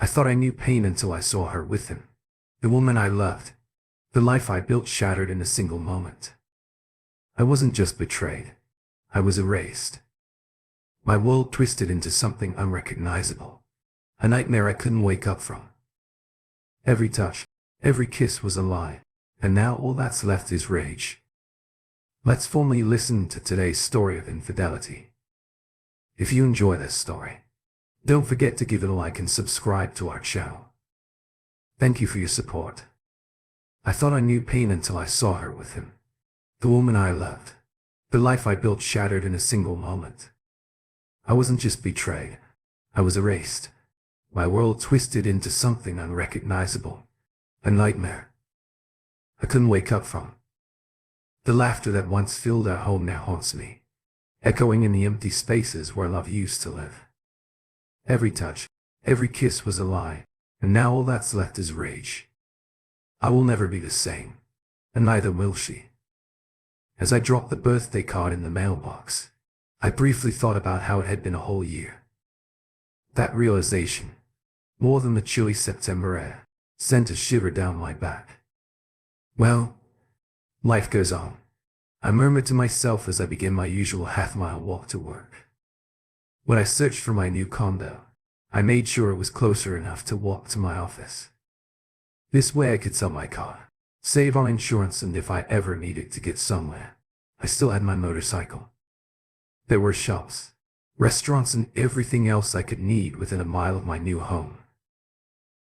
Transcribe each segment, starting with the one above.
I thought I knew pain until I saw her with him. The woman I loved. The life I built shattered in a single moment. I wasn't just betrayed. I was erased. My world twisted into something unrecognizable. A nightmare I couldn't wake up from. Every touch, every kiss was a lie, and now all that's left is rage. Let's formally listen to today's story of infidelity. If you enjoy this story, don't forget to give it a like and subscribe to our channel. Thank you for your support. I thought I knew pain until I saw her with him. The woman I loved. The life I built shattered in a single moment. I wasn't just betrayed. I was erased. My world twisted into something unrecognizable. A nightmare I couldn't wake up from. The laughter that once filled our home now haunts me, echoing in the empty spaces where love used to live. Every touch, every kiss was a lie, and now all that's left is rage. I will never be the same, and neither will she. As I dropped the birthday card in the mailbox, I briefly thought about how it had been a whole year. That realization, more than the chilly September air, sent a shiver down my back. Well, life goes on, I murmured to myself as I began my usual half-mile walk to work. When I searched for my new condo, I made sure it was closer enough to walk to my office. This way I could sell my car, save on insurance, and if I ever needed to get somewhere, I still had my motorcycle. There were shops, restaurants, and everything else I could need within a mile of my new home.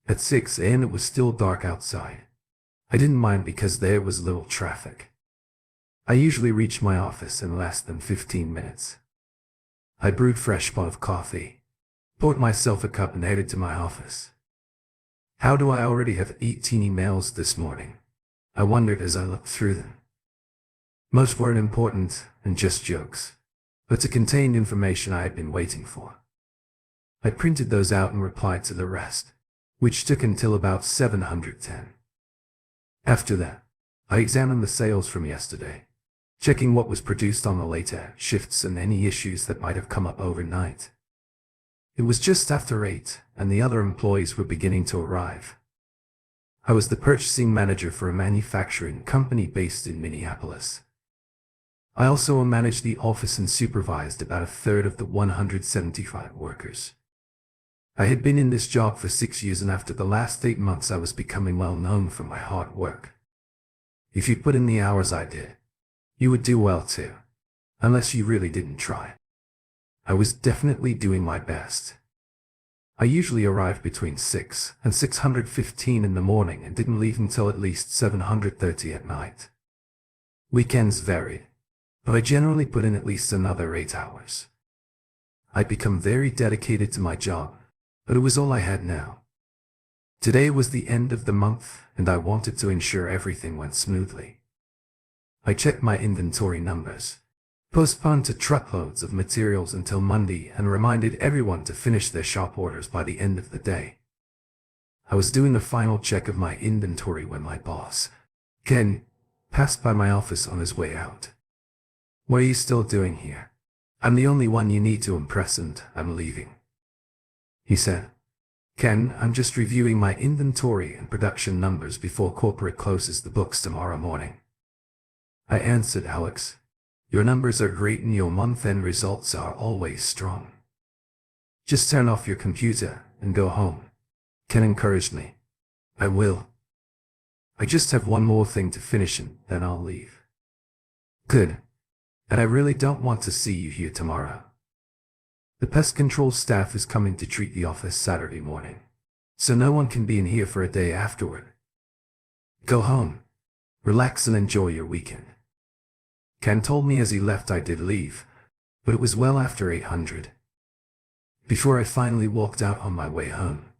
At 6 a.m. it was still dark outside. I didn't mind because there was little traffic. I usually reached my office in less than 15 minutes. I brewed fresh pot of coffee, poured myself a cup, and headed to my office. How do I already have 18 emails this morning? I wondered as I looked through them. Most weren't important and just jokes, but to contain information I had been waiting for. I printed those out and replied to the rest, which took until about 710. After that, I examined the sales from yesterday, checking what was produced on the later shifts and any issues that might have come up overnight. It was just after 8, and the other employees were beginning to arrive. I was the purchasing manager for a manufacturing company based in Minneapolis. I also managed the office and supervised about a third of the 175 workers. I had been in this job for 6 years, and after the last 8 months I was becoming well known for my hard work. If you put in the hours I did, you would do well too, unless you really didn't try. I was definitely doing my best. I usually arrived between 6 and 6:15 in the morning and didn't leave until at least 7:30 at night. Weekends varied, but I generally put in at least another 8 hours. I'd become very dedicated to my job, but it was all I had now. Today was the end of the month, and I wanted to ensure everything went smoothly. I checked my inventory numbers, postponed to truckloads of materials until Monday, and reminded everyone to finish their shop orders by the end of the day. I was doing the final check of my inventory when my boss, Ken, passed by my office on his way out. "What are you still doing here? I'm the only one you need to impress, and I'm leaving," he said. "Ken, I'm just reviewing my inventory and production numbers before corporate closes the books tomorrow morning," I answered. "Alex, your numbers are great and your month-end results are always strong. Just turn off your computer and go home," Ken encouraged me. "I will. I just have one more thing to finish and then I'll leave." "Good. And I really don't want to see you here tomorrow. The pest control staff is coming to treat the office Saturday morning, so no one can be in here for a day afterward. Go home, relax, and enjoy your weekend." Ken told me as he left. I did leave, but it was well after 800. Before I finally walked out on my way home,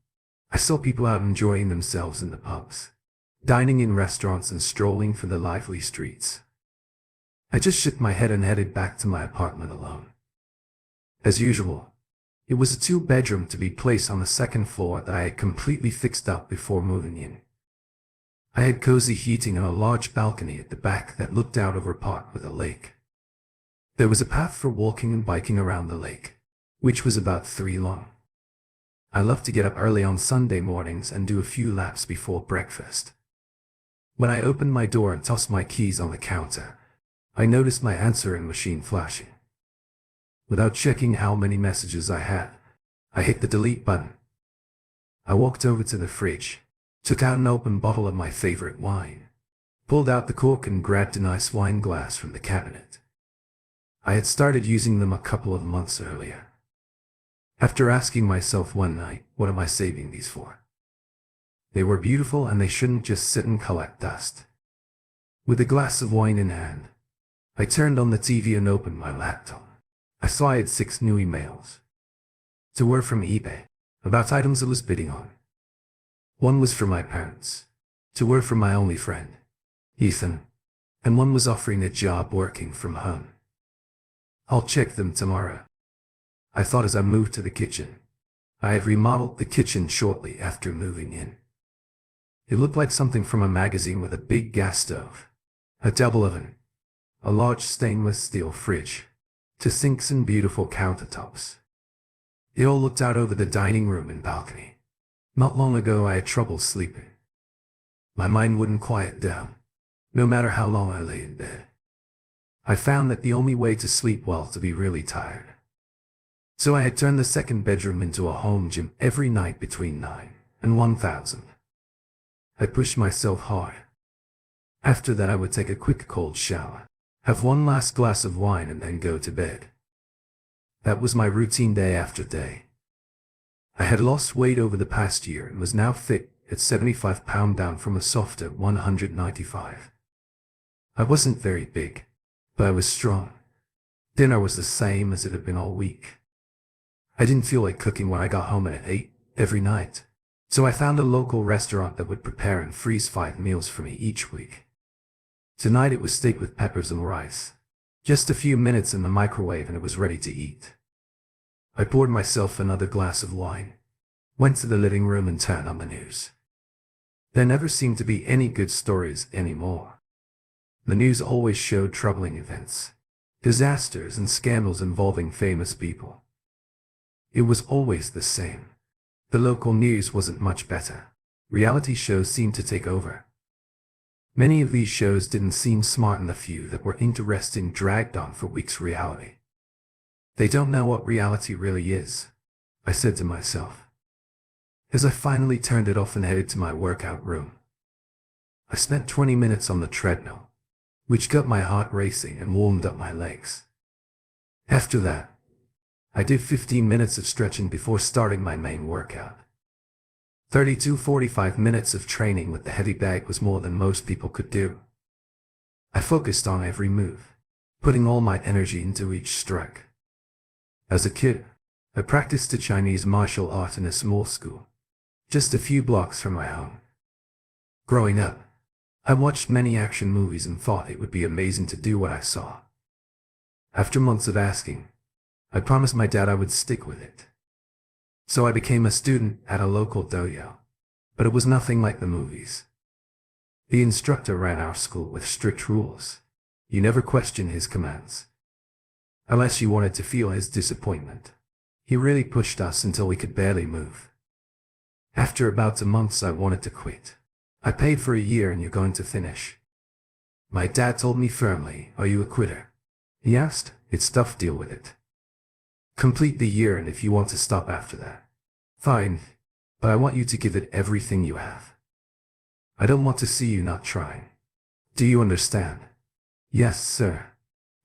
I saw people out enjoying themselves in the pubs, dining in restaurants, and strolling for the lively streets. I just shook my head and headed back to my apartment alone. As usual, it was a 2-bedroom to be placed on the second floor that I had completely fixed up before moving in. I had cozy heating and a large balcony at the back that looked out over a park with a lake. There was a path for walking and biking around the lake, which was about 3 long. I love to get up early on Sunday mornings and do a few laps before breakfast. When I opened my door and tossed my keys on the counter, I noticed my answering machine flashing. Without checking how many messages I had, I hit the delete button. I walked over to the fridge, took out an open bottle of my favorite wine, pulled out the cork and grabbed a nice wine glass from the cabinet. I had started using them a couple of months earlier. After asking myself one night, what am I saving these for? They were beautiful and they shouldn't just sit and collect dust. With a glass of wine in hand, I turned on the TV and opened my laptop. I saw I had 6 new emails. 2 were from eBay, about items I was bidding on. 1 was from my parents. 2 were from my only friend, Ethan, and 1 was offering a job working from home. I'll check them tomorrow, I thought as I moved to the kitchen. I had remodeled the kitchen shortly after moving in. It looked like something from a magazine with a big gas stove, a double oven, a large stainless steel fridge, 2 sinks and beautiful countertops. It all looked out over the dining room and balcony. Not long ago I had trouble sleeping. My mind wouldn't quiet down, no matter how long I lay in bed. I found that the only way to sleep well to be really tired. So I had turned the second bedroom into a home gym every night between 9 and 1,000. I pushed myself hard. After that I would take a quick cold shower, have 1 last glass of wine and then go to bed. That was my routine day after day. I had lost weight over the past year and was now fit at 75 pounds down from a softer 195. I wasn't very big, but I was strong. Dinner was the same as it had been all week. I didn't feel like cooking when I got home at 8 every night, so I found a local restaurant that would prepare and freeze 5 meals for me each week. Tonight it was steak with peppers and rice. Just a few minutes in the microwave and it was ready to eat. I poured myself another glass of wine, went to the living room and turned on the news. There never seemed to be any good stories anymore. The news always showed troubling events, disasters and scandals involving famous people. It was always the same. The local news wasn't much better. Reality shows seemed to take over. Many of these shows didn't seem smart and the few that were interesting dragged on for weeks. Reality. They don't know what reality really is, I said to myself, as I finally turned it off and headed to my workout room. I spent 20 minutes on the treadmill, which got my heart racing and warmed up my legs. After that, I did 15 minutes of stretching before starting my main workout. 45 minutes of training with the heavy bag was more than most people could do. I focused on every move, putting all my energy into each strike. As a kid, I practiced the Chinese martial art in a small school, just a few blocks from my home. Growing up, I watched many action movies and thought it would be amazing to do what I saw. After months of asking, I promised my dad I would stick with it. So I became a student at a local dojo, but it was nothing like the movies. The instructor ran our school with strict rules. You never question his commands, unless you wanted to feel his disappointment. He really pushed us until we could barely move. After about 2 months I wanted to quit. I paid for a year and you're going to finish. My dad told me firmly, are you a quitter? He asked, it's tough, deal with it. Complete the year and if you want to stop after that, fine, but I want you to give it everything you have. I don't want to see you not trying. Do you understand? Yes, sir,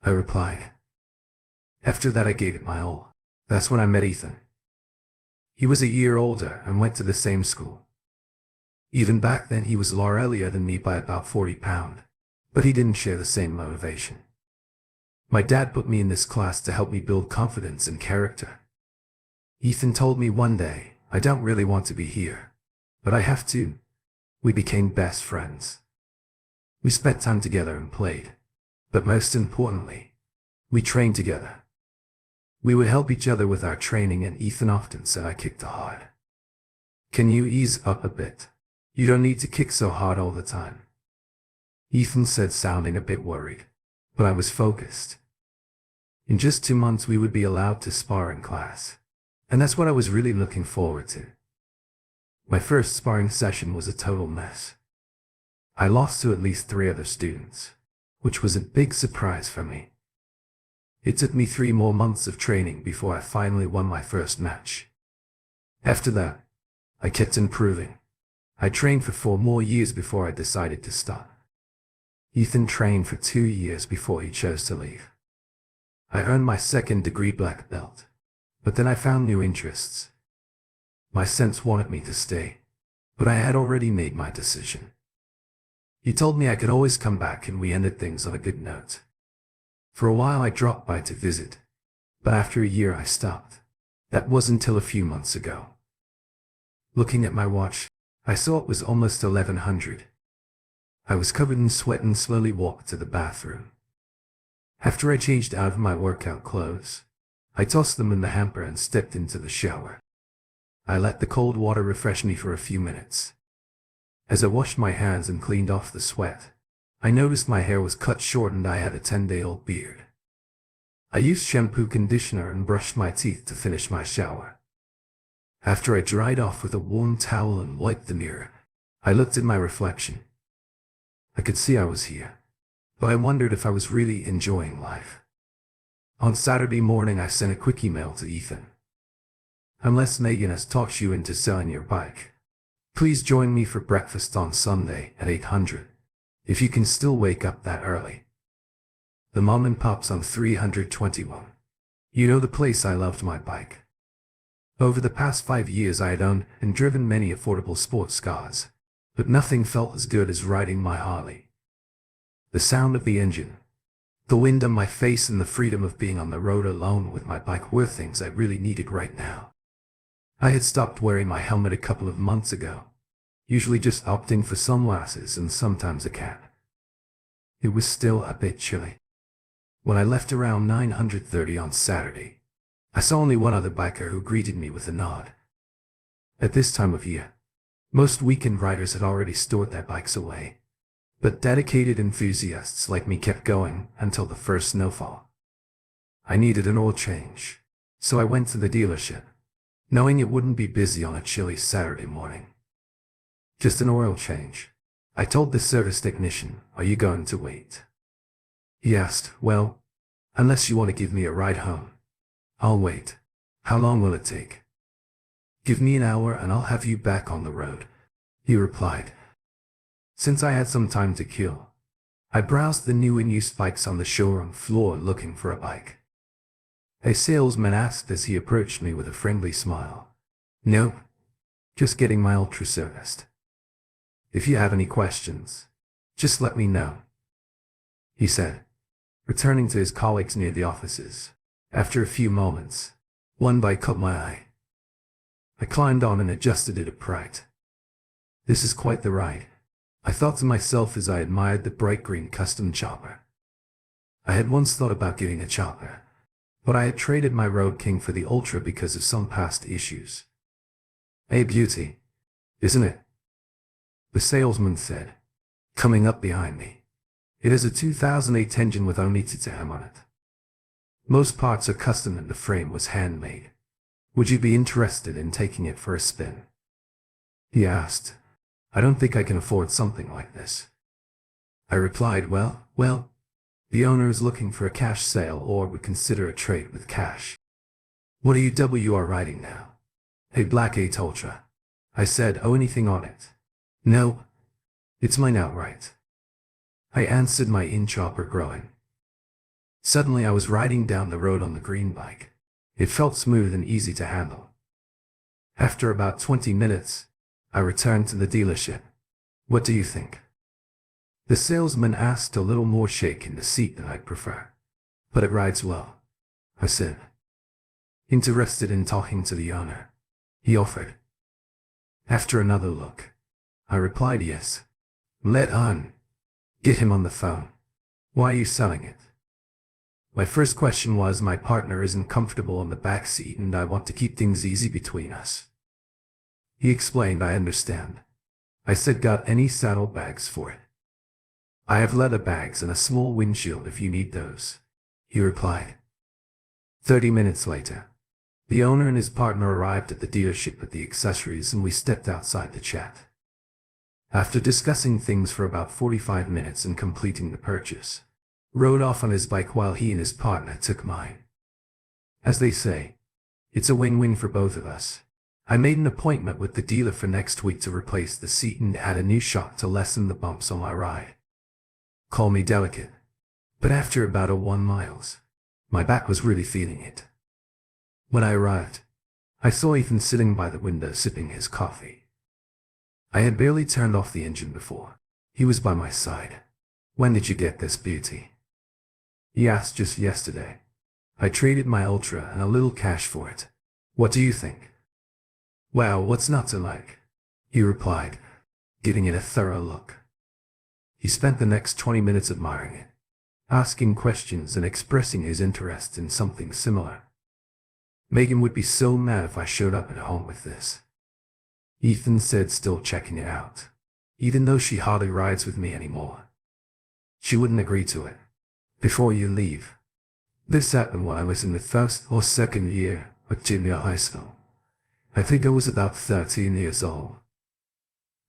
I replied. After that I gave it my all. That's when I met Ethan. He was a year older and went to the same school. Even back then he was earlier than me by about 40 pounds, but he didn't share the same motivation. My dad put me in this class to help me build confidence and character. Ethan told me one day, I don't really want to be here, but I have to. We became best friends. We spent time together and played, but most importantly, we trained together. We would help each other with our training and Ethan often said I kicked hard. Can you ease up a bit? You don't need to kick so hard all the time. Ethan said, sounding a bit worried, but I was focused. In just 2 months we would be allowed to spar in class, And that's what I was really looking forward to. My first sparring session was a total mess. I lost to at least 3 other students, which was a big surprise for me. It took me 3 more months of training before I finally won my first match. After that, I kept improving. I trained for 4 more years before I decided to stop. Ethan trained for 2 years before he chose to leave. I earned my 2nd degree black belt, but then I found new interests. My sense wanted me to stay, but I had already made my decision. He told me I could always come back, and we ended things on a good note. For a while I dropped by to visit, but after a year I stopped. That was until a few months ago. Looking at my watch, I saw it was almost 1100. I was covered in sweat and slowly walked to the bathroom. After I changed out of my workout clothes, I tossed them in the hamper and stepped into the shower. I let the cold water refresh me for a few minutes. As I washed my hands and cleaned off the sweat, I noticed my hair was cut short and I had a 10-day-old beard. I used shampoo, conditioner, and brushed my teeth to finish my shower. After I dried off with a warm towel and wiped the mirror, I looked at my reflection. I could see I was here, but I wondered if I was really enjoying life. On Saturday morning, I sent a quick email to Ethan. Unless Megan has talked you into selling your bike, please join me for breakfast on Sunday at 800, if you can still wake up that early. The mom and pop's on 321. You know, the place I loved my bike. Over the past 5 years I had owned and driven many affordable sports cars, but nothing felt as good as riding my Harley. The sound of the engine, the wind on my face, and the freedom of being on the road alone with my bike were things I really needed right now. I had stopped wearing my helmet a couple of months ago, usually just opting for sunglasses and sometimes a cap. It was still a bit chilly. When I left around 9:30 on Saturday, I saw only one other biker who greeted me with a nod. At this time of year, most weekend riders had already stored their bikes away, but dedicated enthusiasts like me kept going until the first snowfall. I needed an oil change, so I went to the dealership, knowing it wouldn't be busy on a chilly Saturday morning. Just an oil change, I told the service technician. Are you going to wait? He asked. Well, unless you want to give me a ride home, I'll wait. How long will it take? Give me an hour and I'll have you back on the road, he replied. Since I had some time to kill, I browsed the new and used bikes on the showroom floor looking for a bike. A salesman asked as he approached me with a friendly smile. Nope, just getting my Ultra serviced. If you have any questions, just let me know, he said, returning to his colleagues near the offices. After a few moments, one bike caught my eye. I climbed on and adjusted it upright. This is quite the ride, I thought to myself as I admired the bright green custom chopper. I had once thought about getting a chopper, but I had traded my Road King for the Ultra because of some past issues. A beauty, isn't it? The salesman said, coming up behind me. It is a 2008 engine with only titanium on it. Most parts are custom and the frame was handmade. Would you be interested in taking it for a spin? He asked. I don't think I can afford something like this. I replied, well, the owner is looking for a cash sale or would consider a trade with cash. What are riding now? A Black 8 Ultra. I said. Oh, anything on it? No, it's mine outright, I answered, my in-chopper growing. Suddenly I was riding down the road on the green bike. It felt smooth and easy to handle. After about 20 minutes, I returned to the dealership. What do you think? The salesman asked, a little more shake in the seat than I'd prefer. But it rides well, I said. Interested in talking to the owner, he offered. After another look, I replied yes. Let on. Get him on the phone. Why are you selling it? My first question was, my partner isn't comfortable in the back seat and I want to keep things easy between us. He explained. I understand. I said, got any saddlebags for it? I have leather bags and a small windshield if you need those, he replied. 30 minutes later, The owner and his partner arrived at the dealership with the accessories and we stepped outside to chat. After discussing things for about 45 minutes and completing the purchase, rode off on his bike while he and his partner took mine. As they say, it's a win-win for both of us. I made an appointment with the dealer for next week to replace the seat and add a new shock to lessen the bumps on my ride. Call me delicate, but after about 1 miles, my back was really feeling it. When I arrived, I saw Ethan sitting by the window sipping his coffee. I had barely turned off the engine before he was by my side. "When did you get this beauty?" He asked. "Just yesterday. I traded my Ultra and a little cash for it. What do you think?" "Wow, what's not to like?" he replied, giving it a thorough look. He spent the next 20 minutes admiring it, asking questions and expressing his interest in something similar. "Megan would be so mad if I showed up at home with this," Ethan said, still checking it out, even though she hardly rides with me anymore. "She wouldn't agree to it." "Before you leave, this happened when I was in the first or second year of junior high school. I think I was about 13 years old.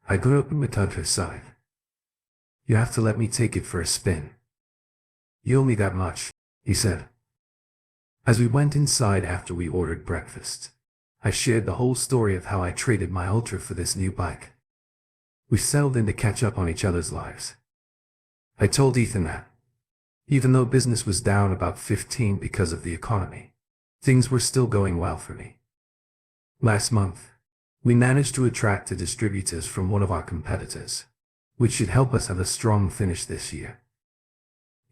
I grew up in the countryside. You have to let me take it for a spin." "You owe me that much," he said. As we went inside after we ordered breakfast, I shared the whole story of how I traded my Ultra for this new bike. We settled in to catch up on each other's lives. I told Ethan that, even though business was down about 15% because of the economy, things were still going well for me. Last month, we managed to attract the distributors from one of our competitors, which should help us have a strong finish this year.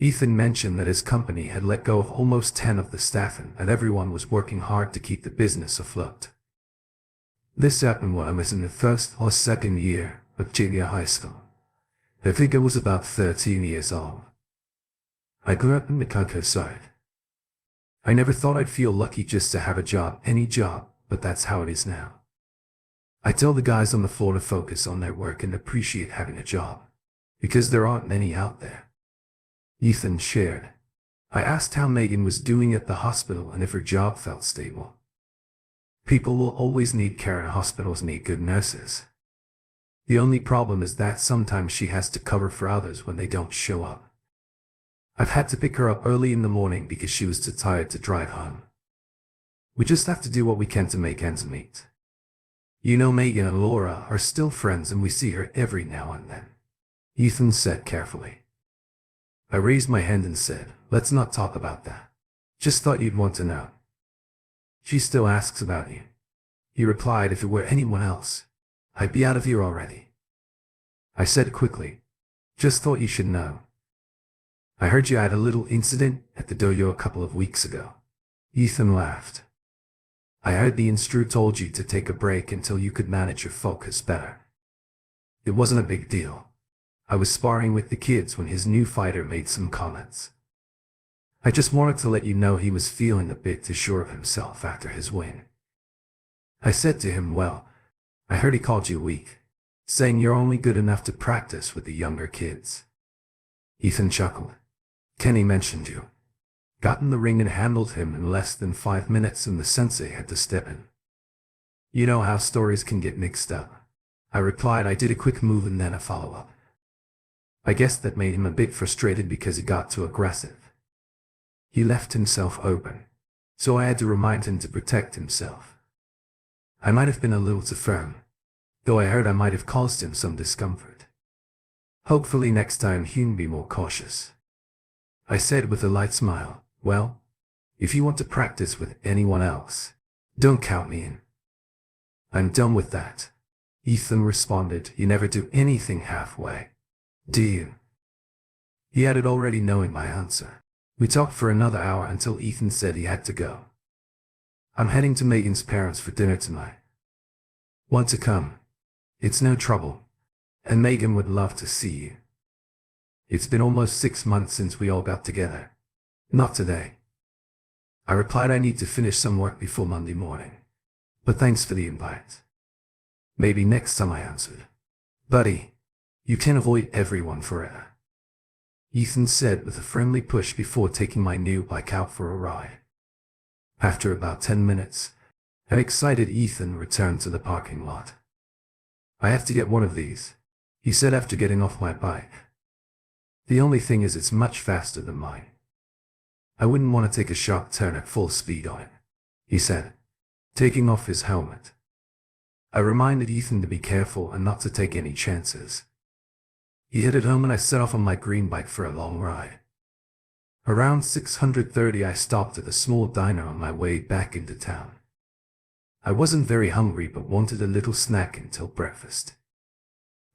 Ethan mentioned that his company had let go of almost 10 of the staff and that everyone was working hard to keep the business afloat. This happened when I was in the first or second year of junior high school. I think I was about 13 years old. I grew up in the countryside. I never thought I'd feel lucky just to have a job, any job, but that's how it is now. I tell the guys on the floor to focus on their work and appreciate having a job, because there aren't many out there." Ethan shared. I asked how Megan was doing at the hospital and if her job felt stable. "People will always need care and hospitals need good nurses. The only problem is that sometimes she has to cover for others when they don't show up. I've had to pick her up early in the morning because she was too tired to drive home. We just have to do what we can to make ends meet. You know, Megan and Laura are still friends and we see her every now and then," Ethan said carefully. I raised my hand and said, "Let's not talk about that. Just thought you'd want to know." "She still asks about you," he replied. "If it were anyone else, I'd be out of here already." I said quickly, "Just thought you should know. I heard you had a little incident at the dojo a couple of weeks ago." Ethan laughed. "I heard the instructor told you to take a break until you could manage your focus better. It wasn't a big deal. I was sparring with the kids when his new fighter made some comments. I just wanted to let you know he was feeling a bit too sure of himself after his win." I said to him, "Well, I heard he called you weak, saying you're only good enough to practice with the younger kids." Ethan chuckled. "Kenny mentioned you. Got in the ring and handled him in less than 5 minutes and the sensei had to step in." "You know how stories can get mixed up," I replied. I did a quick move and then a follow-up. I guess that made him a bit frustrated because he got too aggressive. He left himself open, so I had to remind him to protect himself. I might have been a little too firm, though I heard I might have caused him some discomfort. Hopefully next time he'll be more cautious. I said with a light smile, "Well, if you want to practice with anyone else, don't count me in." "I'm done with that," Ethan responded. "You never do anything halfway, do you?" He added, already knowing my answer. We talked for another hour until Ethan said he had to go. "I'm heading to Megan's parents for dinner tonight. Want to come? It's no trouble, and Megan would love to see you. It's been almost 6 months since we all got together." "Not today," I replied. "I need to finish some work before Monday morning, but thanks for the invite." "Maybe next time," I answered. "Buddy, you can't avoid everyone forever," Ethan said with a friendly push before taking my new bike out for a ride. After about 10 minutes, An excited Ethan returned to the parking lot. "I have to get one of these," he said after getting off my bike. "The only thing is it's much faster than mine. I wouldn't want to take a sharp turn at full speed on it," he said, taking off his helmet. I reminded Ethan to be careful and not to take any chances. He headed home and I set off on my green bike for a long ride. Around 6:30 I stopped at a small diner on my way back into town. I wasn't very hungry but wanted a little snack until breakfast.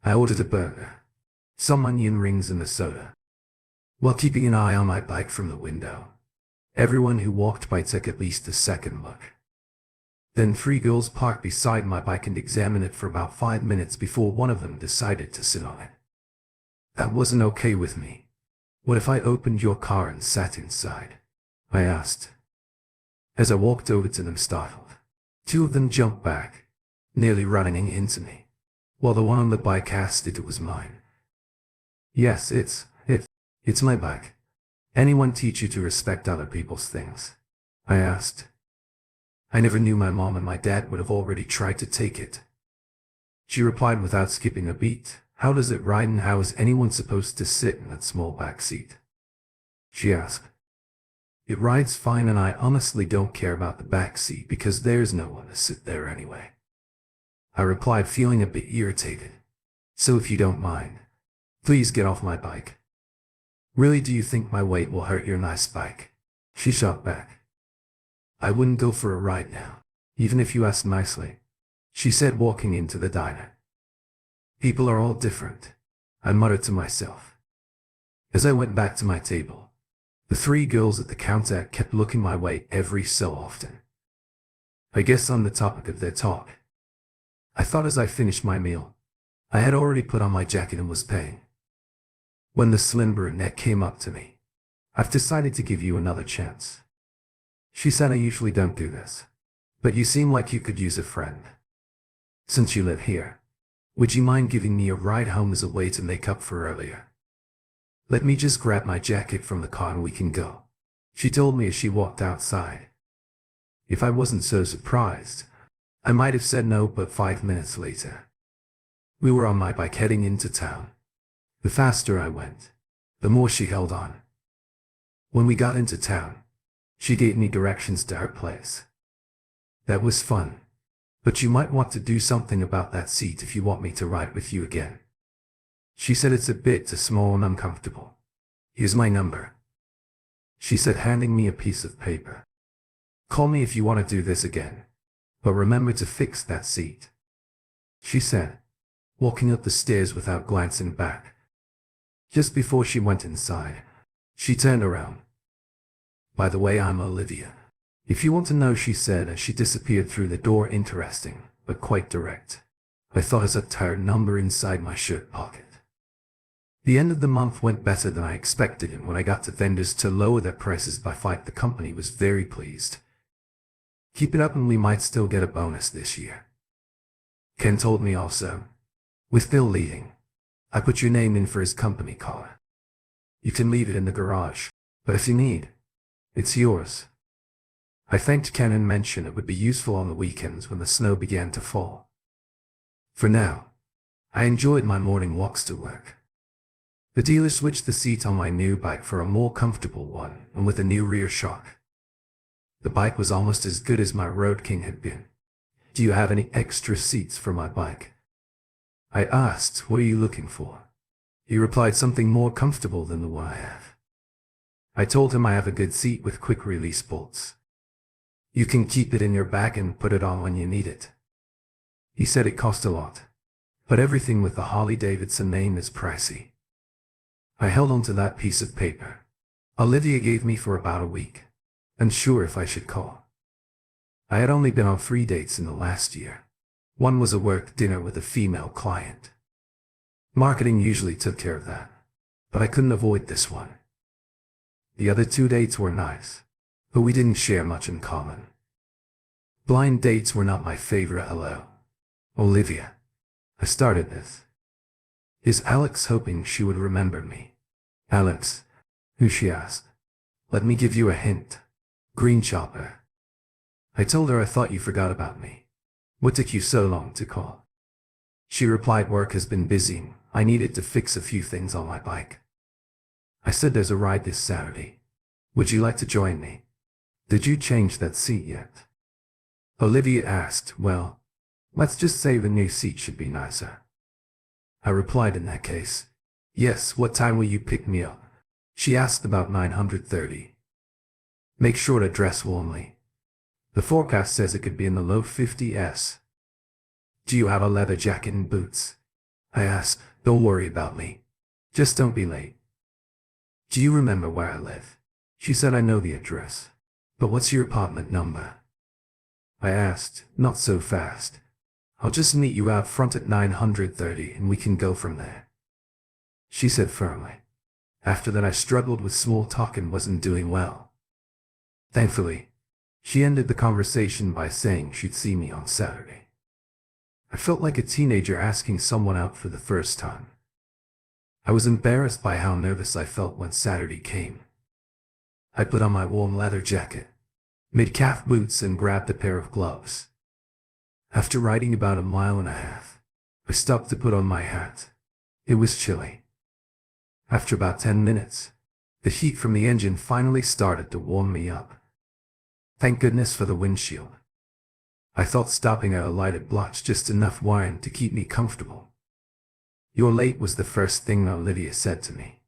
I ordered a burger, some onion rings and a soda, while keeping an eye on my bike from the window. Everyone who walked by took at least a second look. Then 3 girls parked beside my bike and examined it for about 5 minutes before one of them decided to sit on it. That wasn't okay with me. "What if I opened your car and sat inside?" I asked. As I walked over to them startled, 2 of them jumped back, nearly running into me, while the one on the bike asked if it was mine. "Yes, it's my bike. Anyone teach you to respect other people's things?" I asked. I never knew my mom and my dad would have already tried to take it. She replied without skipping a beat, "How does it ride and how is anyone supposed to sit in that small back seat?" She asked. "It rides fine and I honestly don't care about the back seat because there's no one to sit there anyway," I replied, feeling a bit irritated. "So if you don't mind, please get off my bike." "Really, do you think my weight will hurt your nice bike?" she shot back. "I wouldn't go for a ride now, even if you asked nicely," she said, walking into the diner. "People are all different," I muttered to myself. As I went back to my table, the 3 girls at the counter kept looking my way every so often. I guess on the topic of their talk, I thought as I finished my meal. I had already put on my jacket and was paying, when the slim brunette came up to me. "I've decided to give you another chance," she said. "I usually don't do this, but you seem like you could use a friend. Since you live here, would you mind giving me a ride home as a way to make up for earlier? Let me just grab my jacket from the car and we can go," she told me as she walked outside. If I wasn't so surprised, I might have said no, but 5 minutes later, we were on my bike heading into town. The faster I went, the more she held on. When we got into town, she gave me directions to her place. That was fun, but you might want to do something about that seat if you want me to ride with you again. She said it's a bit too small and uncomfortable. "Here's my number," she said, handing me a piece of paper. "Call me if you want to do this again, but remember to fix that seat," she said, walking up the stairs without glancing back. Just before she went inside, she turned around. "By the way, I'm Olivia, if you want to know," she said as she disappeared through the door. Interesting, but quite direct, I thought as I tucked her number inside my shirt pocket. The end of the month went better than I expected, and when I got to vendors to lower their prices by 5, the company was very pleased. "Keep it up and we might still get a bonus this year," Ken told me also. "With Bill leaving, I put your name in for his company car. You can leave it in the garage, but if you need, it's yours." I thanked Ken and mentioned it would be useful on the weekends when the snow began to fall. For now, I enjoyed my morning walks to work. The dealer switched the seat on my new bike for a more comfortable one and with a new rear shock. The bike was almost as good as my Road King had been. "Do you have any extra seats for my bike?" I asked. "What are you looking for?" He replied, "Something more comfortable than the one I have." I told him I have a good seat with quick release bolts. "You can keep it in your bag and put it on when you need it." He said it cost a lot, but everything with the Harley-Davidson name is pricey. I held on to that piece of paper Olivia gave me for about a week, unsure if I should call. I had only been on 3 dates in the last year. One was a work dinner with a female client. Marketing usually took care of that, but I couldn't avoid this one. The other 2 dates were nice, but we didn't share much in common. Blind dates were not my favorite. "Hello, Olivia," I started this. "Is Alex?" hoping she would remember me. "Alex? Who?" she asked. "Let me give you a hint. Green Chopper." I told her I thought you forgot about me. What took you so long to call? She replied, work has been busy. I needed to fix a few things on my bike. I said, there's a ride this Saturday. Would you like to join me? Did you change that seat yet? Olivia asked. Well, let's just say the new seat should be nicer. I replied, in that case. Yes, what time will you pick me up? She asked. About 9:30. Make sure to dress warmly. The forecast says it could be in the low 50s. Do you have a leather jacket and boots? I asked. Don't worry about me. Just don't be late. Do you remember where I live? She said, I know the address. But what's your apartment number? I asked. Not so fast. I'll just meet you out front at 9:30 and we can go from there. She said firmly. After that I struggled with small talk and wasn't doing well. Thankfully, she ended the conversation by saying she'd see me on Saturday. I felt like a teenager asking someone out for the first time. I was embarrassed by how nervous I felt when Saturday came. I put on my warm leather jacket, mid-calf boots, and grabbed a pair of gloves. After riding about 1.5 miles, I stopped to put on my hat. It was chilly. After about 10 minutes, the heat from the engine finally started to warm me up. Thank goodness for the windshield. I thought stopping at a lighted blotch just enough wine to keep me comfortable. You're late, was the first thing Olivia said to me.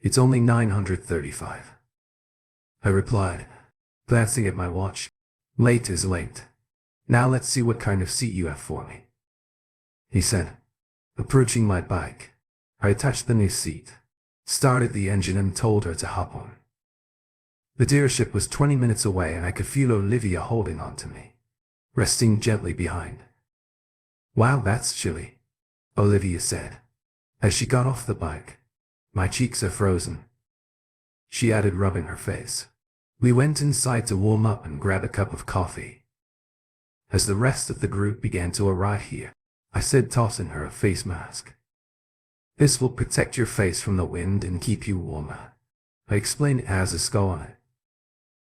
It's only 9:35. I replied, glancing at my watch. Late is late. Now let's see what kind of seat you have for me. He said. Approaching my bike, I attached the new seat, started the engine, and told her to hop on. The dealership was 20 minutes away and I could feel Olivia holding on to me, resting gently behind. Wow, that's chilly, Olivia said, as she got off the bike. My cheeks are frozen, she added, rubbing her face. We went inside to warm up and grab a cup of coffee. As the rest of the group began to arrive here, I said, tossing her a face mask. This will protect your face from the wind and keep you warmer. I explained, it has a skull on it.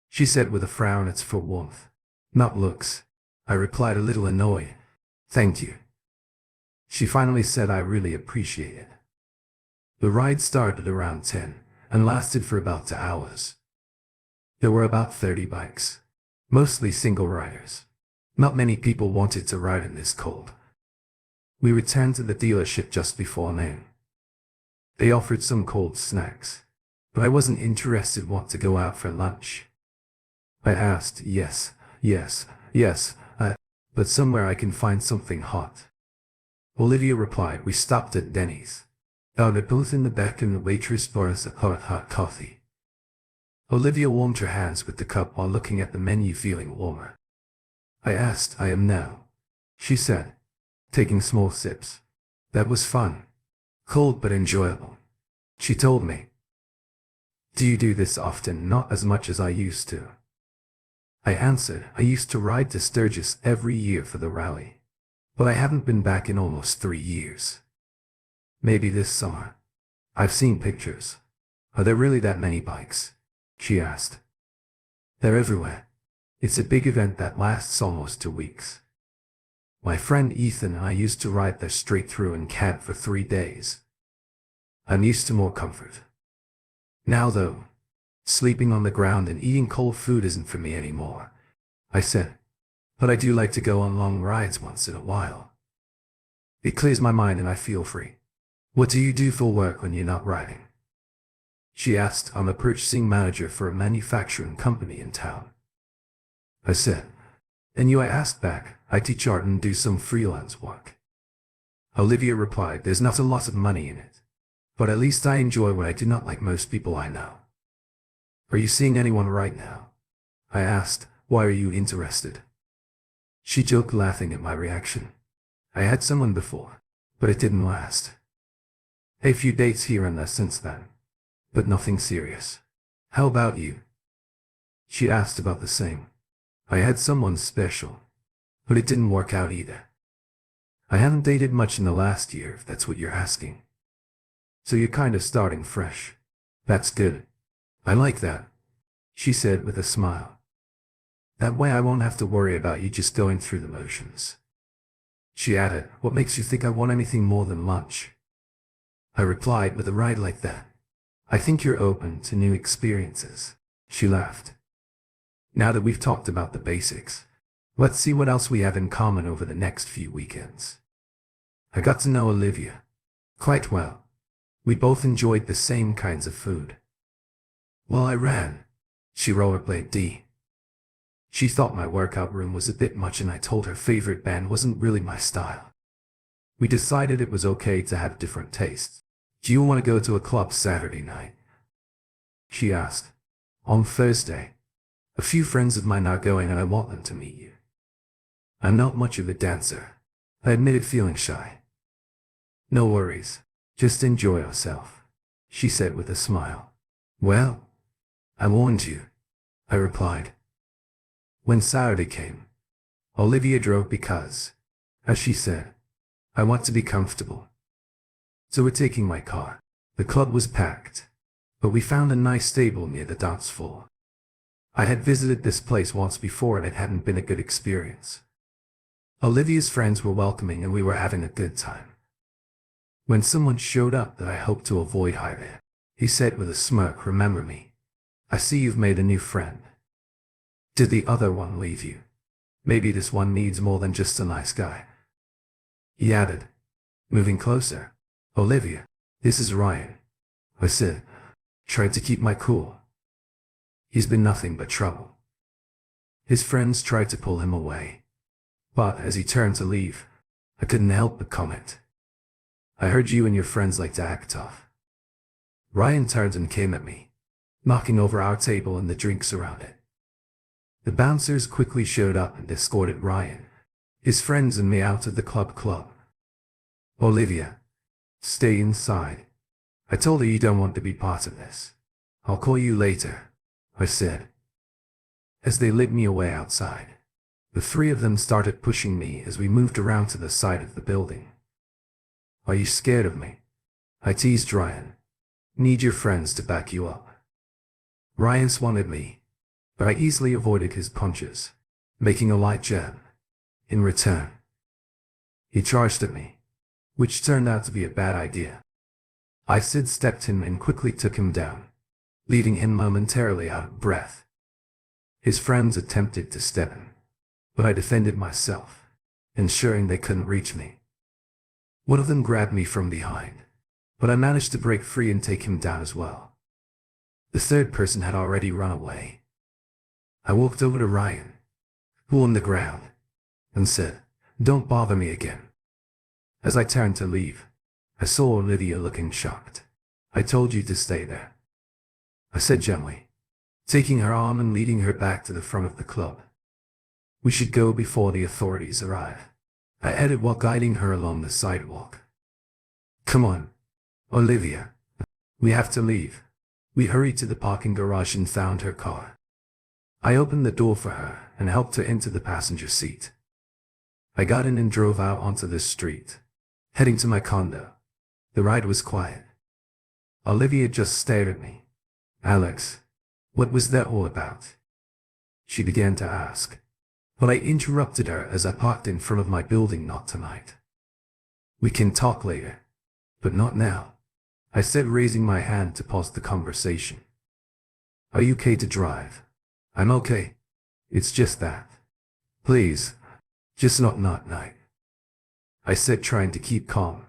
She said with a frown, it's for warmth, not looks. I replied, a little annoyed. Thank you. She finally said, I really appreciate it. The ride started around 10 and lasted for about 2 hours. There were about 30 bikes, mostly single riders. Not many people wanted to ride in this cold. We returned to the dealership just before noon. They offered some cold snacks, but I wasn't interested what to go out for lunch. I asked, yes, but somewhere I can find something hot. Olivia replied, we stopped at Denny's. They're both in the back and the waitress brought us a hot coffee. Olivia warmed her hands with the cup while looking at the menu, feeling warmer. I asked, I am now, she said, taking small sips. That was fun. Cold but enjoyable, she told me. Do you do this often? Not as much as I used to. I answered, I used to ride to Sturgis every year for the rally, but I haven't been back in almost 3 years. Maybe this summer. I've seen pictures. Are there really that many bikes? She asked. They're everywhere. It's a big event that lasts almost 2 weeks. My friend Ethan and I used to ride there straight through and camp for 3 days. I'm used to more comfort. Now though, sleeping on the ground and eating cold food isn't for me anymore, I said. But I do like to go on long rides once in a while. It clears my mind and I feel free. What do you do for work when you're not riding? She asked. I'm a purchasing manager for a manufacturing company in town. I said. And you? I asked back. I teach art and do some freelance work. Olivia replied, there's not a lot of money in it, but at least I enjoy what I do, not like most people I know. Are you seeing anyone right now? I asked. Why are you interested? She joked, laughing at my reaction. I had someone before, but it didn't last. A few dates here and there since then, but nothing serious. How about you? She asked. About the same. I had someone special, but it didn't work out either. I haven't dated much in the last year, if that's what you're asking. So you're kind of starting fresh. That's good. I like that, she said with a smile. That way I won't have to worry about you just going through the motions. She added, what makes you think I want anything more than lunch? I replied, with a ride like that, I think you're open to new experiences. She laughed. Now that we've talked about the basics, let's see what else we have in common over the next few weekends. I got to know Olivia quite well. We both enjoyed the same kinds of food. While I ran, she rollerblade D. She thought my workout room was a bit much and I told her favorite band wasn't really my style. We decided it was okay to have different tastes. Do you want to go to a club Saturday night? She asked. On Thursday. A few friends of mine are going and I want them to meet you. I'm not much of a dancer, I admitted, feeling shy. No worries, just enjoy yourself, she said with a smile. Well, I warned you, I replied. When Saturday came, Olivia drove because, as she said, I want to be comfortable. So we're taking my car. The club was packed, but we found a nice stable near the dance floor. I had visited this place once before and it hadn't been a good experience. Olivia's friends were welcoming and we were having a good time. When someone showed up that I hoped to avoid, hi there, he said with a smirk, remember me? I see you've made a new friend. Did the other one leave you? Maybe this one needs more than just a nice guy. He added, moving closer. Olivia, this is Ryan. I said, tried to keep my cool. He's been nothing but trouble. His friends tried to pull him away, but as he turned to leave, I couldn't help but comment. I heard you and your friends like to act tough. Ryan turned and came at me, knocking over our table and the drinks around it. The bouncers quickly showed up and escorted Ryan, his friends and me out of the club. Olivia, stay inside. I told her you don't want to be part of this. I'll call you later, I said. As they led me away outside, the three of them started pushing me as we moved around to the side of the building. Are you scared of me? I teased Ryan. Need your friends to back you up. Ryan swung at me, but I easily avoided his punches, making a light jab. In return, he charged at me, which turned out to be a bad idea. I sidestepped him and quickly took him down, leaving him momentarily out of breath. His friends attempted to step in, but I defended myself, ensuring they couldn't reach me. One of them grabbed me from behind, but I managed to break free and take him down as well. The third person had already run away. I walked over to Ryan, who on the ground, and said, don't bother me again. As I turned to leave, I saw Olivia looking shocked. I told you to stay there, I said gently, taking her arm and leading her back to the front of the club. We should go before the authorities arrive, I added while guiding her along the sidewalk. Come on, Olivia. We have to leave. We hurried to the parking garage and found her car. I opened the door for her and helped her into the passenger seat. I got in and drove out onto the street, heading to my condo. The ride was quiet. Olivia just stared at me. Alex, what was that all about? She began to ask, but I interrupted her as I parked in front of my building. Not tonight. We can talk later, but not now, I said, raising my hand to pause the conversation. Are you okay to drive? I'm okay. It's just that. Please, just not night, I said, trying to keep calm.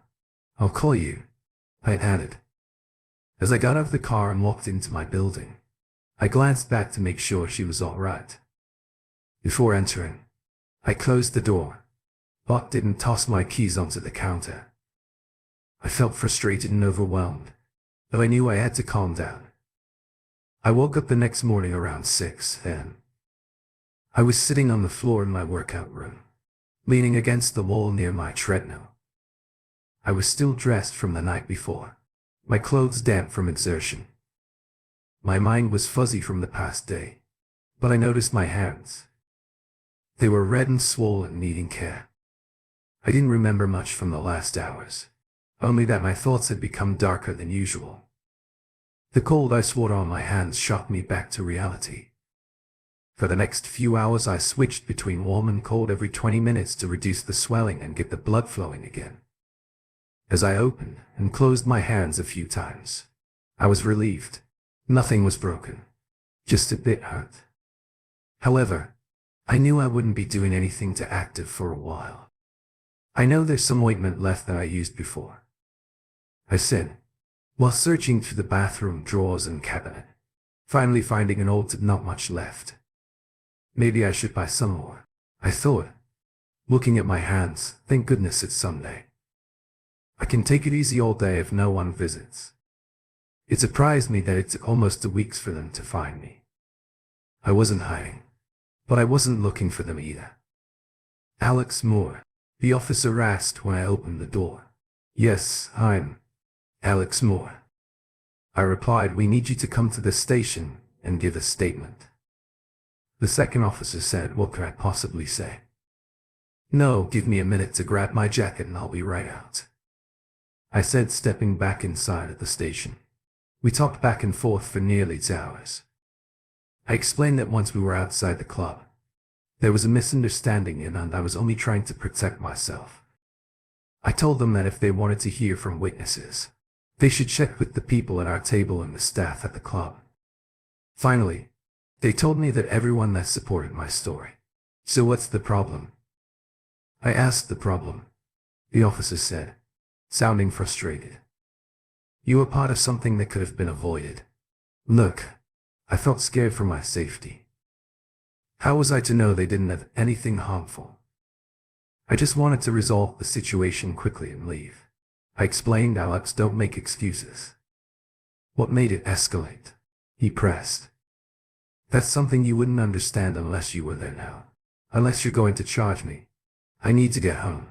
I'll call you, I added. As I got out of the car and walked into my building, I glanced back to make sure she was all right. Before entering, I closed the door, but didn't toss my keys onto the counter. I felt frustrated and overwhelmed, though I knew I had to calm down. I woke up the next morning around 6 a.m. I was sitting on the floor in my workout room, leaning against the wall near my treadmill. I was still dressed from the night before, my clothes damp from exertion. My mind was fuzzy from the past day, but I noticed my hands. They were red and swollen, needing care. I didn't remember much from the last hours, only that my thoughts had become darker than usual. The cold ice water on my hands shocked me back to reality. For the next few hours I switched between warm and cold every 20 minutes to reduce the swelling and get the blood flowing again. As I opened and closed my hands a few times, I was relieved. Nothing was broken, just a bit hurt. However, I knew I wouldn't be doing anything too active for a while. I know there's some ointment left that I used before, I said, while searching through the bathroom drawers and cabinet, finally finding an old tub, not much left. Maybe I should buy some more, I thought, looking at my hands. Thank goodness it's Sunday. I can take it easy all day if no one visits. It surprised me that it took almost 2 weeks for them to find me. I wasn't hiding, but I wasn't looking for them either. Alex Moore, the officer asked when I opened the door. Yes, I'm Alex Moore, I replied. We need you to come to the station and give a statement. The second officer said, what could I possibly say? No, give me a minute to grab my jacket and I'll be right out, I said, stepping back inside at the station. We talked back and forth for nearly 2 hours. I explained that once we were outside the club, there was a misunderstanding and I was only trying to protect myself. I told them that if they wanted to hear from witnesses, they should check with the people at our table and the staff at the club. Finally, they told me that everyone that supported my story. So what's the problem? I asked. The problem, the officer said, sounding frustrated. You were part of something that could have been avoided. Look, I felt scared for my safety. How was I to know they didn't have anything harmful? I just wanted to resolve the situation quickly and leave, I explained. Alex, don't make excuses. What made it escalate? He pressed. That's something you wouldn't understand unless you were there now. Unless you're going to charge me. I need to get home.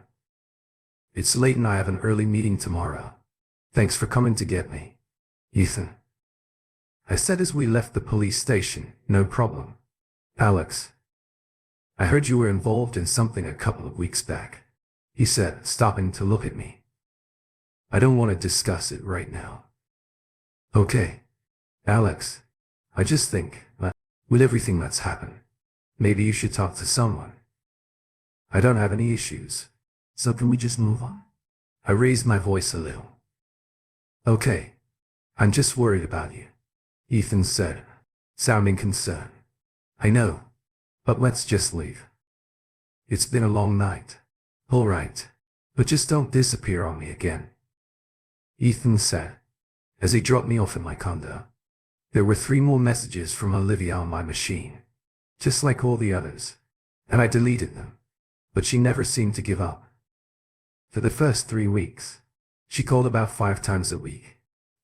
It's late and I have an early meeting tomorrow. Thanks for coming to get me, Ethan, I said as we left the police station. No problem, Alex. I heard you were involved in something a couple of weeks back, he said, stopping to look at me. I don't want to discuss it right now. Okay, Alex. I just think, with everything that's happened, maybe you should talk to someone. I don't have any issues, so can we just move on? I raised my voice a little. Okay, I'm just worried about you, Ethan said, sounding concerned. I know, but let's just leave. It's been a long night. All right, but just don't disappear on me again, Ethan said, as he dropped me off at my condo. There were 3 more messages from Olivia on my machine, just like all the others, and I deleted them, but she never seemed to give up. For the first 3 weeks, she called about 5 times a week.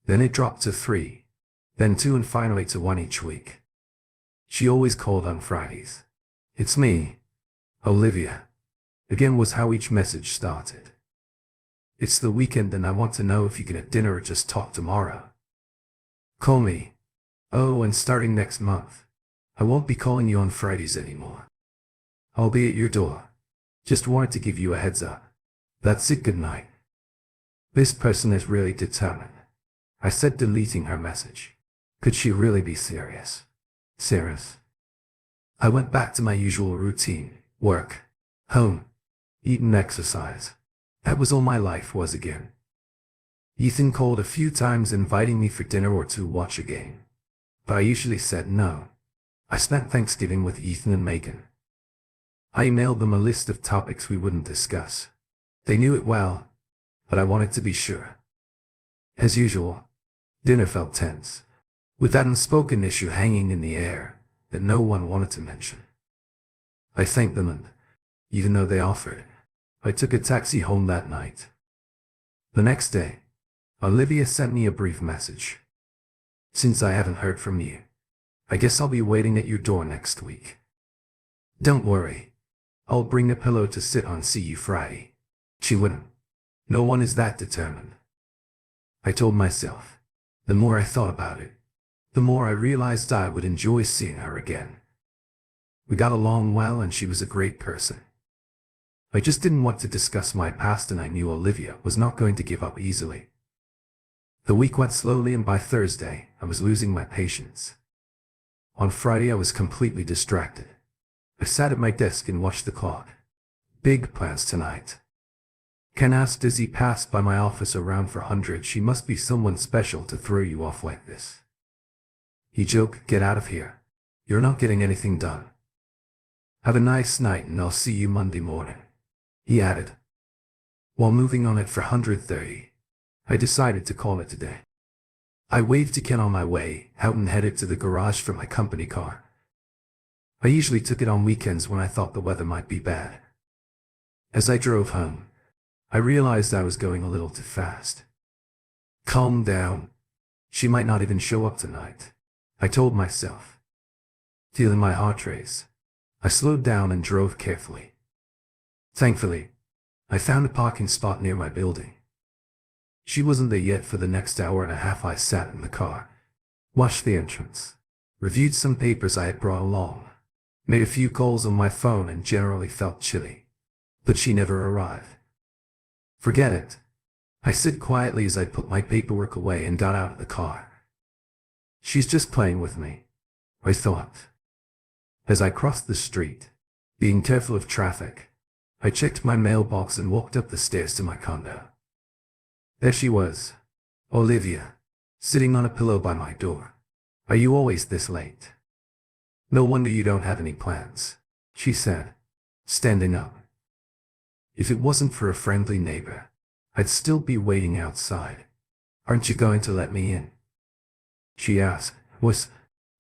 Then it dropped to 3, then 2, and finally to 1 each week. She always called on Fridays. It's me, Olivia, again was how each message started. It's the weekend and I want to know if you can have dinner or just talk tomorrow. Call me. Oh, and starting next month, I won't be calling you on Fridays anymore. I'll be at your door. Just wanted to give you a heads up. That's it, good night. This person is really determined, I said, deleting her message. Could she really be serious? Serious? I went back to my usual routine, work, home, eat and exercise. That was all my life was again. Ethan called a few times inviting me for dinner or to watch a game, but I usually said no. I spent Thanksgiving with Ethan and Megan. I emailed them a list of topics we wouldn't discuss. They knew it well, but I wanted to be sure. As usual, dinner felt tense, with that unspoken issue hanging in the air that no one wanted to mention. I thanked them and, even though they offered, I took a taxi home that night. The next day, Olivia sent me a brief message. Since I haven't heard from you, I guess I'll be waiting at your door next week. Don't worry, I'll bring a pillow to sit on. See you Friday. She wouldn't. No one is that determined, I told myself. The more I thought about it, the more I realized I would enjoy seeing her again. We got along well and she was a great person. I just didn't want to discuss my past and I knew Olivia was not going to give up easily. The week went slowly and by Thursday, I was losing my patience. On Friday I was completely distracted. I sat at my desk and watched the clock. Big plans tonight. Ken asked as he passed by my office around 400. She must be someone special to throw you off like this. He joked, get out of here. You're not getting anything done. Have a nice night and I'll see you Monday morning. He added. While moving on at 430, I decided to call it today. I waved to Ken on my way out and headed to the garage for my company car. I usually took it on weekends when I thought the weather might be bad. As I drove home, I realized I was going a little too fast. Calm down. She might not even show up tonight, I told myself. Feeling my heart race, I slowed down and drove carefully. Thankfully, I found a parking spot near my building. She wasn't there yet. For the next hour and a half I sat in the car, watched the entrance, reviewed some papers I had brought along, made a few calls on my phone and generally felt chilly. But she never arrived. Forget it. I said quietly as I put my paperwork away and got out of the car. She's just playing with me, I thought. As I crossed the street, being careful of traffic, I checked my mailbox and walked up the stairs to my condo. There she was, Olivia, sitting on a pillow by my door. Are you always this late? No wonder you don't have any plans, she said, standing up. If it wasn't for a friendly neighbor, I'd still be waiting outside. Aren't you going to let me in? She asked, was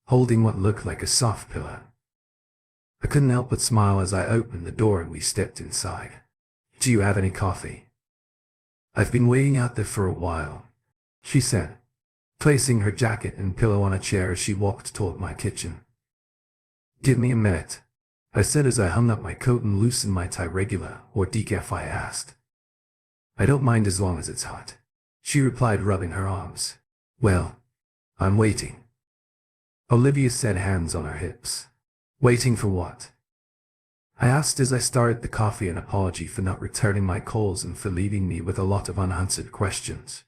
holding what looked like a soft pillow. I couldn't help but smile as I opened the door and we stepped inside. Do you have any coffee? I've been waiting out there for a while, she said, placing her jacket and pillow on a chair as she walked toward my kitchen. Give me a minute, I said as I hung up my coat and loosened my tie. Regular or decaf, I asked. I don't mind as long as it's hot, she replied, rubbing her arms. Well, I'm waiting, Olivia said, hands on her hips. Waiting for what? I asked as I started the coffee, an apology for not returning my calls and for leaving me with a lot of unanswered questions.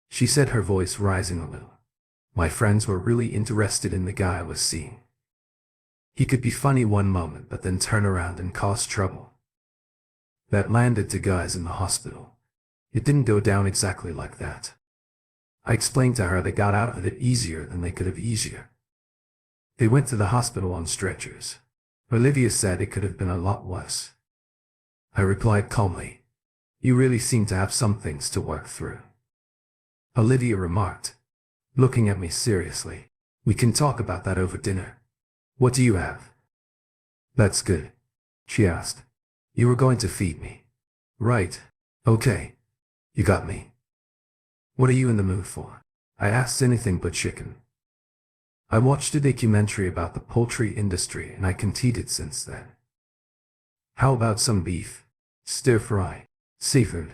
She said, her voice rising a little. My friends were really interested in the guy I was seeing. He could be funny one moment but then turn around and cause trouble. That landed 2 guys in the hospital. It didn't go down exactly like that. I explained to her they got out of it easier than they could have easier. They went to the hospital on stretchers. Olivia said it could have been a lot worse. I replied calmly. You really seem to have some things to work through, Olivia remarked, looking at me seriously. We can talk about that over dinner. What do you have? That's good, she asked. You were going to feed me, right? Okay. You got me. What are you in the mood for? I asked. Anything but chicken. I watched a documentary about the poultry industry and I continued since then. How about some beef, stir fry, seafood,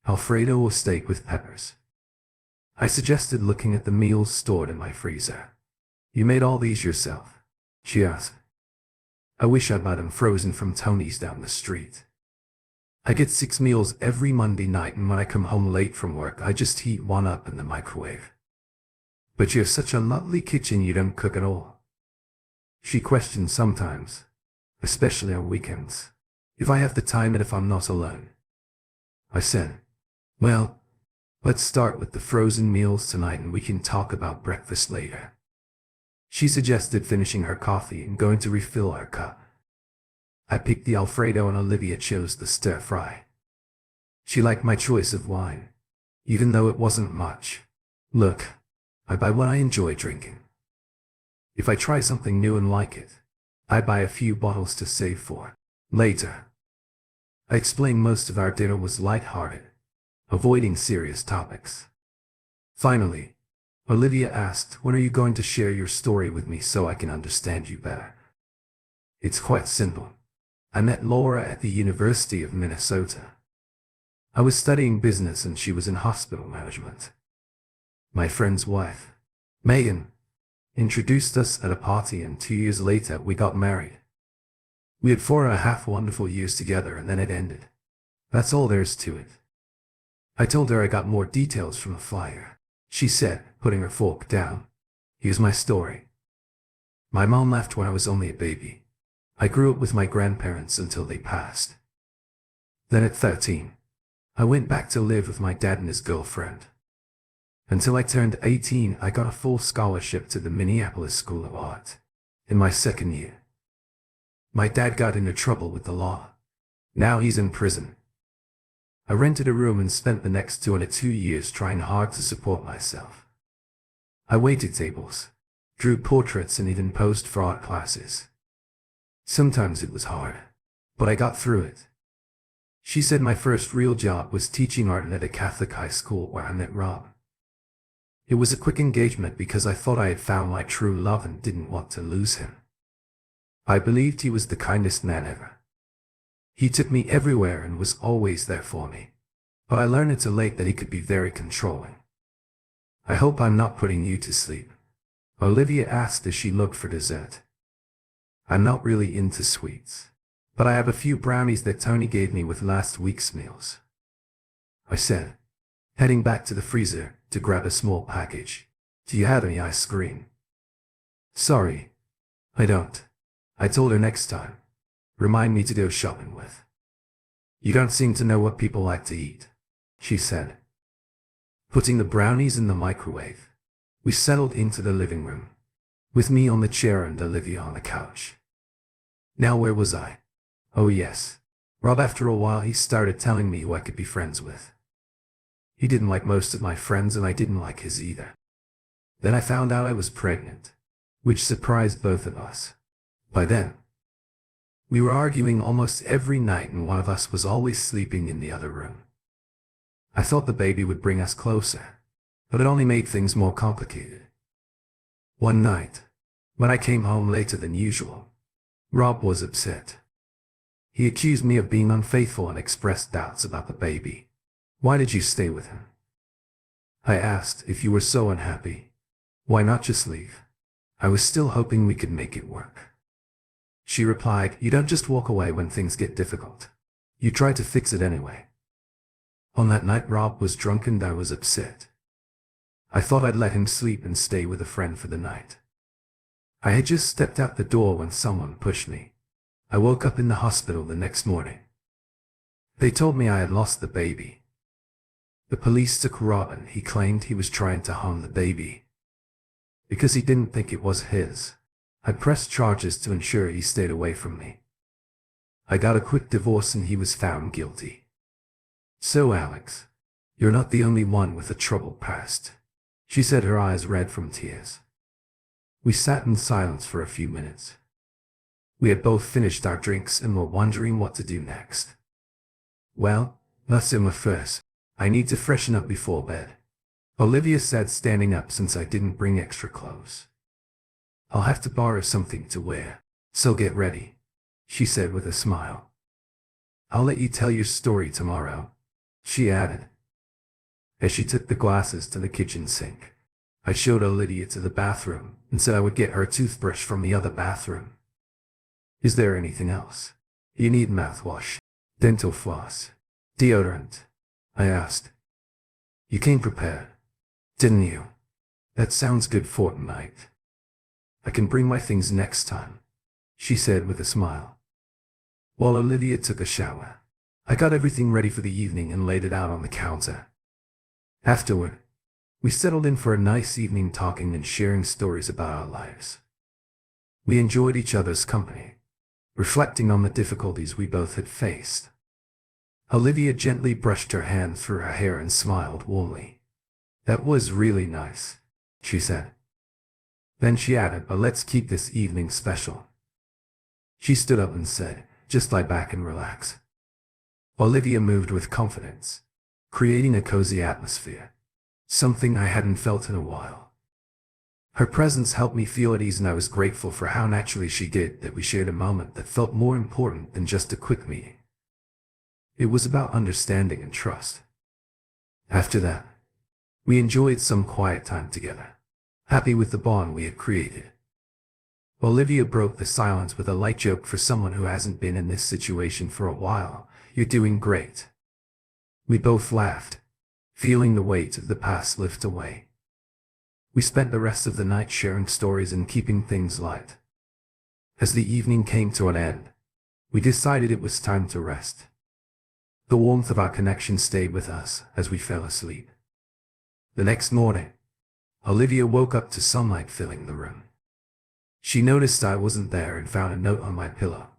Alfredo or steak with peppers? I suggested, looking at the meals stored in my freezer. You made all these yourself? She asked. I wish I bought them frozen from Tony's down the street. I get 6 meals every Monday night and when I come home late from work I just heat one up in the microwave. But you have such a lovely kitchen, you don't cook at all? She questioned. Sometimes, especially on weekends, if I have the time and if I'm not alone. I said, well, let's start with the frozen meals tonight and we can talk about breakfast later. She suggested, finishing her coffee and going to refill her cup. I picked the Alfredo and Olivia chose the stir fry. She liked my choice of wine, even though it wasn't much. Look, I buy what I enjoy drinking. If I try something new and like it, I buy a few bottles to save for later. I explained most of our dinner was light-hearted, avoiding serious topics. Finally, Olivia asked, when are you going to share your story with me so I can understand you better? It's quite simple. I met Laura at the University of Minnesota. I was studying business and she was in hospital management. My friend's wife, Megan, introduced us at a party and 2 years later we got married. We had 4.5 wonderful years together and then it ended. That's all there is to it. I told her I got more details from a flyer. She said, putting her fork down, here's my story. My mom left when I was only a baby. I grew up with my grandparents until they passed. Then at 13, I went back to live with my dad and his girlfriend. Until I turned 18, I got a full scholarship to the Minneapolis School of Art. In my second year, my dad got into trouble with the law. Now he's in prison. I rented a room and spent the next 2 years trying hard to support myself. I waited tables, drew portraits, and even posed for art classes. Sometimes it was hard, but I got through it. She said my first real job was teaching art at a Catholic high school where I met Rob. It was a quick engagement because I thought I had found my true love and didn't want to lose him. I believed he was the kindest man ever. He took me everywhere and was always there for me. But I learned too late that he could be very controlling. I hope I'm not putting you to sleep, Olivia asked as she looked for dessert. I'm not really into sweets, but I have a few brownies that Tony gave me with last week's meals, I said, heading back to the freezer to grab a small package. Do you have any ice cream? Sorry, I don't. I told her next time. Remind me to go shopping with. You don't seem to know what people like to eat, she said. Putting the brownies in the microwave, we settled into the living room, with me on the chair and Olivia on the couch. Now where was I? Oh yes, Rob. After a while he started telling me who I could be friends with. He didn't like most of my friends and I didn't like his either. Then I found out I was pregnant, which surprised both of us. By then, we were arguing almost every night and one of us was always sleeping in the other room. I thought the baby would bring us closer, but it only made things more complicated. One night, when I came home later than usual, Rob was upset. He accused me of being unfaithful and expressed doubts about the baby. Why did you stay with him? I asked. If you were so unhappy, why not just leave? I was still hoping we could make it work. She replied, you don't just walk away when things get difficult. You try to fix it anyway. On that night Rob was drunk and I was upset. I thought I'd let him sleep and stay with a friend for the night. I had just stepped out the door when someone pushed me. I woke up in the hospital the next morning. They told me I had lost the baby. The police took Rob and he claimed he was trying to harm the baby because he didn't think it was his. I pressed charges to ensure he stayed away from me. I got a quick divorce and he was found guilty. So Alex, you're not the only one with a troubled past, she said, her eyes red from tears. We sat in silence for a few minutes. We had both finished our drinks and were wondering what to do next. Well, let's simmer first. I need to freshen up before bed, Olivia said, standing up since I didn't bring extra clothes. I'll have to borrow something to wear, so get ready, she said with a smile. I'll let you tell your story tomorrow, she added. As she took the glasses to the kitchen sink, I showed Olivia to the bathroom and said I would get her a toothbrush from the other bathroom. Is there anything else? You need mouthwash, dental floss, deodorant, I asked. You came prepared, didn't you? That sounds good for tonight. I can bring my things next time, she said with a smile. While Olivia took a shower, I got everything ready for the evening and laid it out on the counter. Afterward, we settled in for a nice evening talking and sharing stories about our lives. We enjoyed each other's company, reflecting on the difficulties we both had faced. Olivia gently brushed her hand through her hair and smiled warmly. That was really nice, she said. Then she added, but let's keep this evening special. She stood up and said, just lie back and relax. Olivia moved with confidence, creating a cozy atmosphere, something I hadn't felt in a while. Her presence helped me feel at ease and I was grateful for how naturally she did that we shared a moment that felt more important than just a quick meeting. It was about understanding and trust. After that, we enjoyed some quiet time together, happy with the bond we had created. Olivia broke the silence with a light joke. For someone who hasn't been in this situation for a while, you're doing great. We both laughed, feeling the weight of the past lift away. We spent the rest of the night sharing stories and keeping things light, As the evening came to an end, we decided it was time to rest. The warmth of our connection stayed with us as we fell asleep. The next morning, Olivia woke up to sunlight filling the room. She noticed I wasn't there and found a note on my pillow.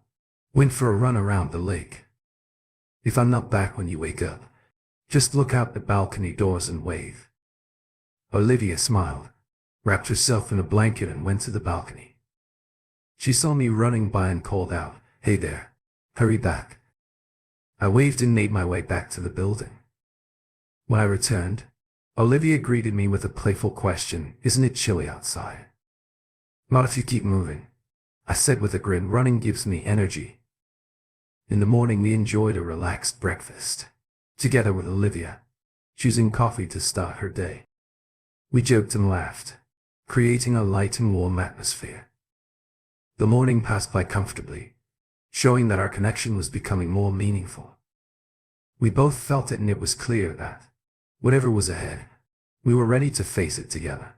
Went for a run around the lake. If I'm not back when you wake up, just look out the balcony doors and wave. Olivia smiled, wrapped herself in a blanket and went to the balcony. She saw me running by and called out, "Hey there, hurry back." I waved and made my way back to the building. When I returned, Olivia greeted me with a playful question, "Isn't it chilly outside?" "Not if you keep moving," I said with a grin. "Running gives me energy." In the morning we enjoyed a relaxed breakfast, together with Olivia, choosing coffee to start her day. We joked and laughed, creating a light and warm atmosphere. The morning passed by comfortably, showing that our connection was becoming more meaningful. We both felt it, and it was clear that, whatever was ahead, we were ready to face it together.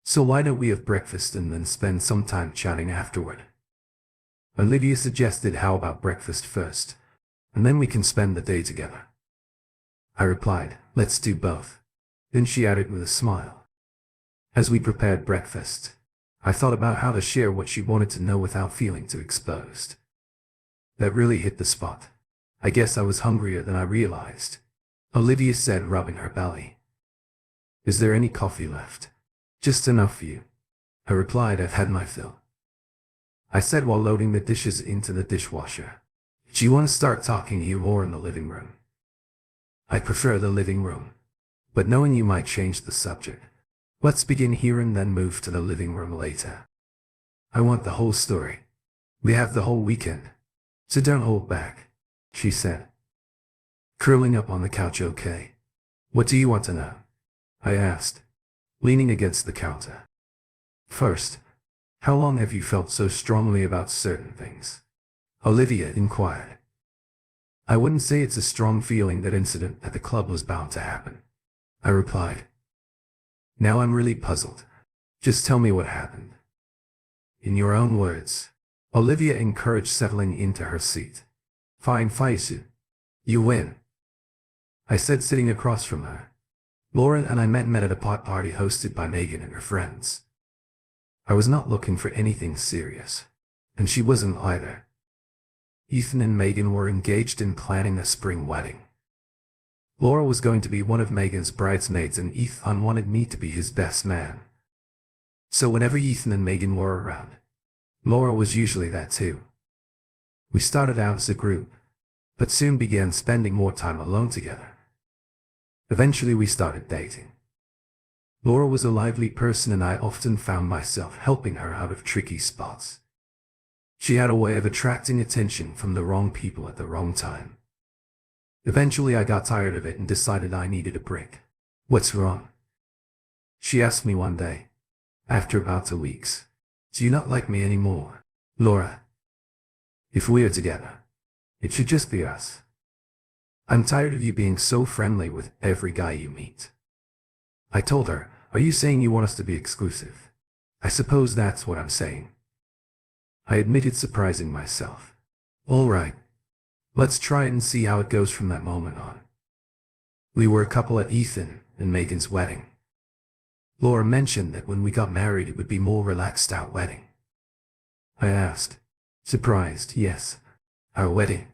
"So why don't we have breakfast and then spend some time chatting afterward?" Olivia suggested. "How about breakfast first, and then we can spend the day together?" I replied, "Let's do both." Then she added with a smile. As we prepared breakfast, I thought about how to share what she wanted to know without feeling too exposed. That really hit the spot. "I guess I was hungrier than I realized," Olivia said, rubbing her belly. "Is there any coffee left?" "Just enough for you," I replied. "I've had my fill," I said while loading the dishes into the dishwasher. "Do you want to start talking here or in the living room?" "I prefer the living room, but knowing you might change the subject. Let's begin here and then move to the living room later. I want the whole story. We have the whole weekend, so don't hold back," she said, curling up on the couch. "Okay. What do you want to know?" I asked, leaning against the counter. "First, how long have you felt so strongly about certain things?" Olivia inquired. "I wouldn't say it's a strong feeling. That incident at the club was bound to happen," I replied. "Now I'm really puzzled. Just tell me what happened." "In your own words," Olivia encouraged, settling into her seat. "Fine, Faisu. You win," I said, sitting across from her. "Lauren and I met at a pot party hosted by Megan and her friends. I was not looking for anything serious, and she wasn't either. Ethan and Megan were engaged in planning a spring wedding. Laura was going to be one of Megan's bridesmaids, and Ethan wanted me to be his best man. So whenever Ethan and Megan were around, Laura was usually that too. We started out as a group, but soon began spending more time alone together. Eventually we started dating. Laura was a lively person, and I often found myself helping her out of tricky spots. She had a way of attracting attention from the wrong people at the wrong time. Eventually I got tired of it and decided I needed a break. "What's wrong?" she asked me one day, after about 2 weeks. "Do you not like me anymore, Laura? If we are together, it should just be us. I'm tired of you being so friendly with every guy you meet." I told her, "Are you saying you want us to be exclusive?" "I suppose that's what I'm saying," I admitted, surprising myself. "All right. Let's try it and see how it goes from that moment on." We were a couple at Ethan and Megan's wedding. Laura mentioned that when we got married it would be more relaxed out wedding. I asked, surprised. "Yes, our wedding."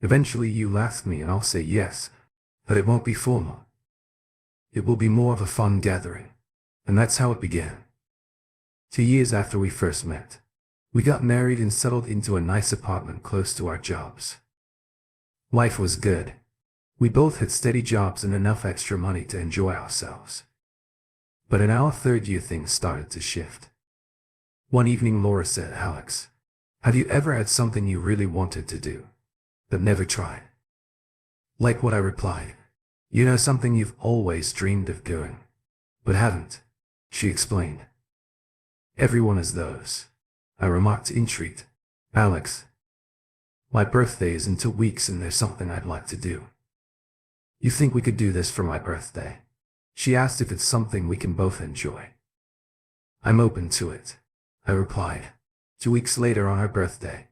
"Eventually you ask me and I'll say yes, but it won't be formal. It will be more of a fun gathering." And that's how it began. 2 years after we first met, we got married and settled into a nice apartment close to our jobs. Life was good. We both had steady jobs and enough extra money to enjoy ourselves. But in our 3rd year things started to shift. One evening Laura said, "Alex, have you ever had something you really wanted to do, but never tried?" "Like what?" I replied. "You know, something you've always dreamed of doing, but haven't," she explained. "Everyone has those," I remarked, intrigued. "Alex, my birthday is in 2 weeks and there's something I'd like to do. You think we could do this for my birthday?" She asked if it's something we can both enjoy. "I'm open to it," I replied. 2 weeks later on her birthday,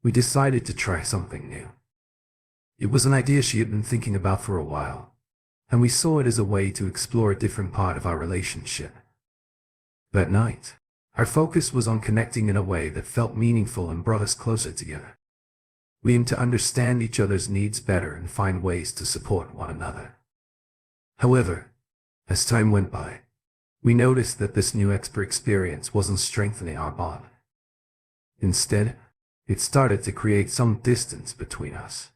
we decided to try something new. It was an idea she had been thinking about for a while, and we saw it as a way to explore a different part of our relationship. That night, our focus was on connecting in a way that felt meaningful and brought us closer together. We aimed to understand each other's needs better and find ways to support one another. However, as time went by, we noticed that this new experience wasn't strengthening our bond. Instead, it started to create some distance between us.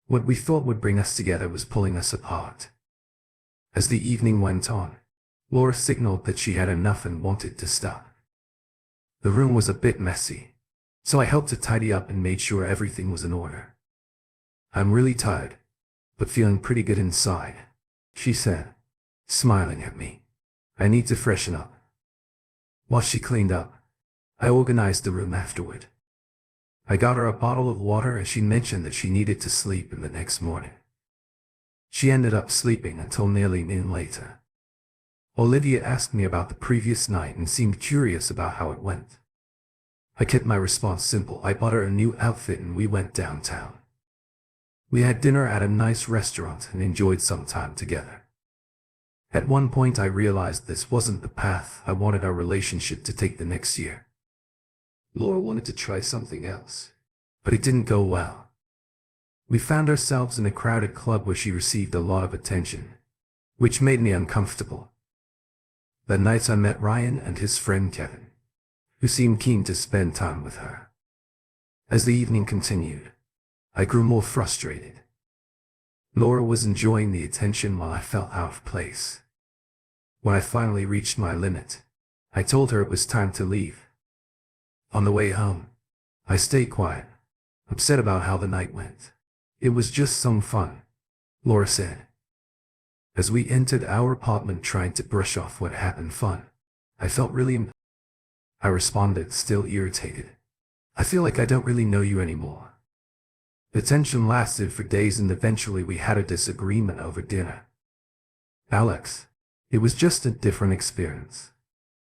What we thought would bring us together was pulling us apart. As the evening went on, Laura signaled that she had enough and wanted to stop. The room was a bit messy, so I helped to tidy up and made sure everything was in order. "I'm really tired, but feeling pretty good inside," she said, smiling at me. "I need to freshen up." While she cleaned up, I organized the room afterward. I got her a bottle of water as she mentioned that she needed to sleep in the next morning. She ended up sleeping until nearly noon later. Olivia asked me about the previous night and seemed curious about how it went. I kept my response simple. I bought her a new outfit and we went downtown. We had dinner at a nice restaurant and enjoyed some time together. At one point I realized this wasn't the path I wanted our relationship to take the next year. Laura wanted to try something else, but it didn't go well. We found ourselves in a crowded club where she received a lot of attention, which made me uncomfortable. That night I met Ryan and his friend Kevin, who seemed keen to spend time with her. As the evening continued, I grew more frustrated. Laura was enjoying the attention while I felt out of place. When I finally reached my limit, I told her it was time to leave. On the way home, I stayed quiet, upset about how the night went. "It was just some fun," Laura said. As we entered our apartment trying to brush off what happened fun, I felt really I responded, still irritated. "I feel like I don't really know you anymore." The tension lasted for days and eventually we had a disagreement over dinner. "Alex, it was just a different experience.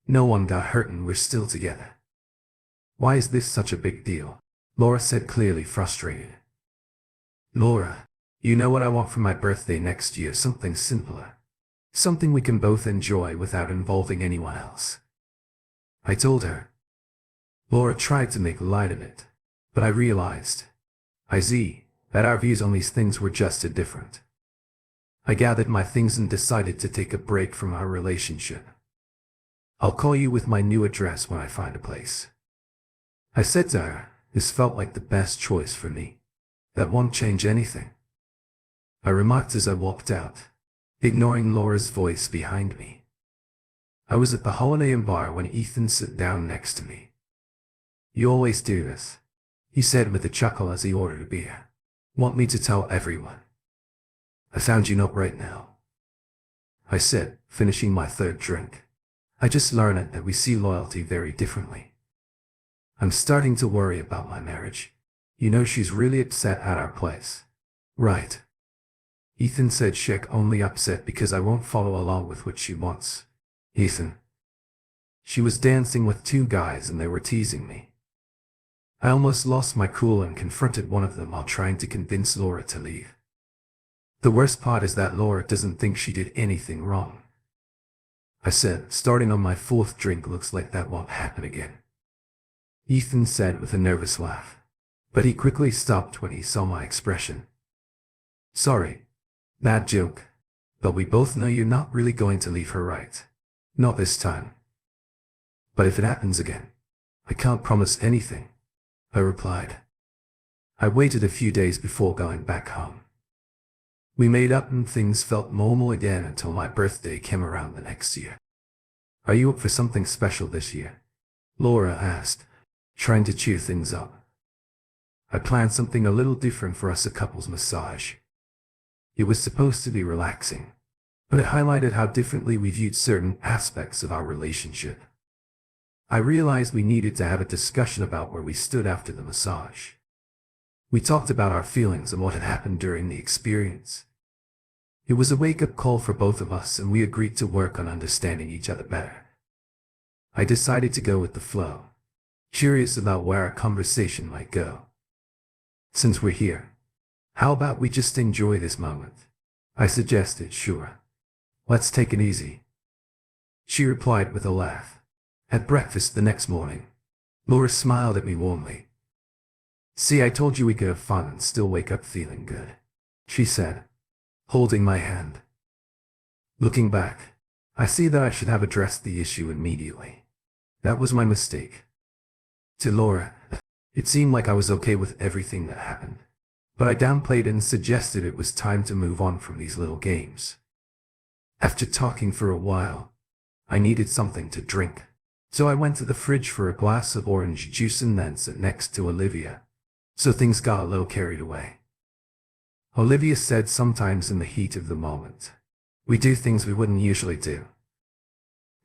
No one got hurt and we're still together." "Why is this such a big deal?" Laura said, clearly frustrated. "Laura, you know what I want for my birthday next year, something simpler. Something we can both enjoy without involving anyone else," I told her. Laura tried to make light of it, but I realized, that our views on these things were just too different. I gathered my things and decided to take a break from our relationship. "I'll call you with my new address when I find a place," I said to her. This felt like the best choice for me. "That won't change anything," I remarked as I walked out, ignoring Laura's voice behind me. I was at the Holiday Inn bar when Ethan sat down next to me. "You always do this," he said with a chuckle as he ordered a beer. "Want me to tell everyone?" "I found you not right now," I said, finishing my third drink. "I just learned that we see loyalty very differently. I'm starting to worry about my marriage. You know she's really upset at our place." "Right," Ethan said, she's only upset because I won't follow along with what she wants." "Ethan." "She was dancing with 2 guys and they were teasing me." I almost lost my cool and confronted one of them while trying to convince Laura to leave. "The worst part is that Laura doesn't think she did anything wrong," I said, starting on my 4th drink. "Looks like that won't happen again," Ethan said with a nervous laugh, but he quickly stopped when he saw my expression. "Sorry, bad joke, but we both know you're not really going to leave her, right? Not this time." "But if it happens again, I can't promise anything," I replied. I waited a few days before going back home. We made up and things felt normal again until my birthday came around the next year. "Are you up for something special this year?" Laura asked, trying to cheer things up. I planned something a little different for us, a couples massage. It was supposed to be relaxing, but it highlighted how differently we viewed certain aspects of our relationship. I realized we needed to have a discussion about where we stood after the massage. We talked about our feelings and what had happened during the experience. It was a wake-up call for both of us and we agreed to work on understanding each other better. I decided to go with the flow, curious about where our conversation might go. Since we're here, how about we just enjoy this moment? I suggested. Sure. Let's take it easy. She replied with a laugh. At breakfast the next morning, Laura smiled at me warmly. See, I told you we could have fun and still wake up feeling good, she said, holding my hand. Looking back, I see that I should have addressed the issue immediately. That was my mistake. To Laura, it seemed like I was okay with everything that happened, but I downplayed it and suggested it was time to move on from these little games. After talking for a while, I needed something to drink, so I went to the fridge for a glass of orange juice and then sat next to Olivia, so things got a little carried away. Olivia said sometimes in the heat of the moment, we do things we wouldn't usually do.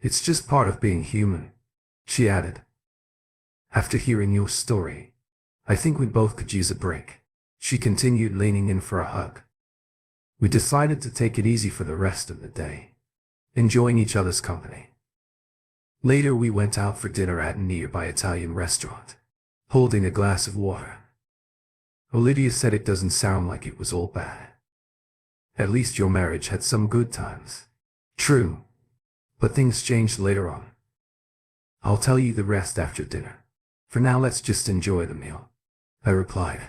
It's just part of being human, she added. After hearing your story, I think we both could use a break, she continued, leaning in for a hug. We decided to take it easy for the rest of the day, enjoying each other's company. Later we went out for dinner at a nearby Italian restaurant, holding a glass of water. Olivia said it doesn't sound like it was all bad. At least your marriage had some good times. True, but things changed later on. I'll tell you the rest after dinner. For now, let's just enjoy the meal, I replied.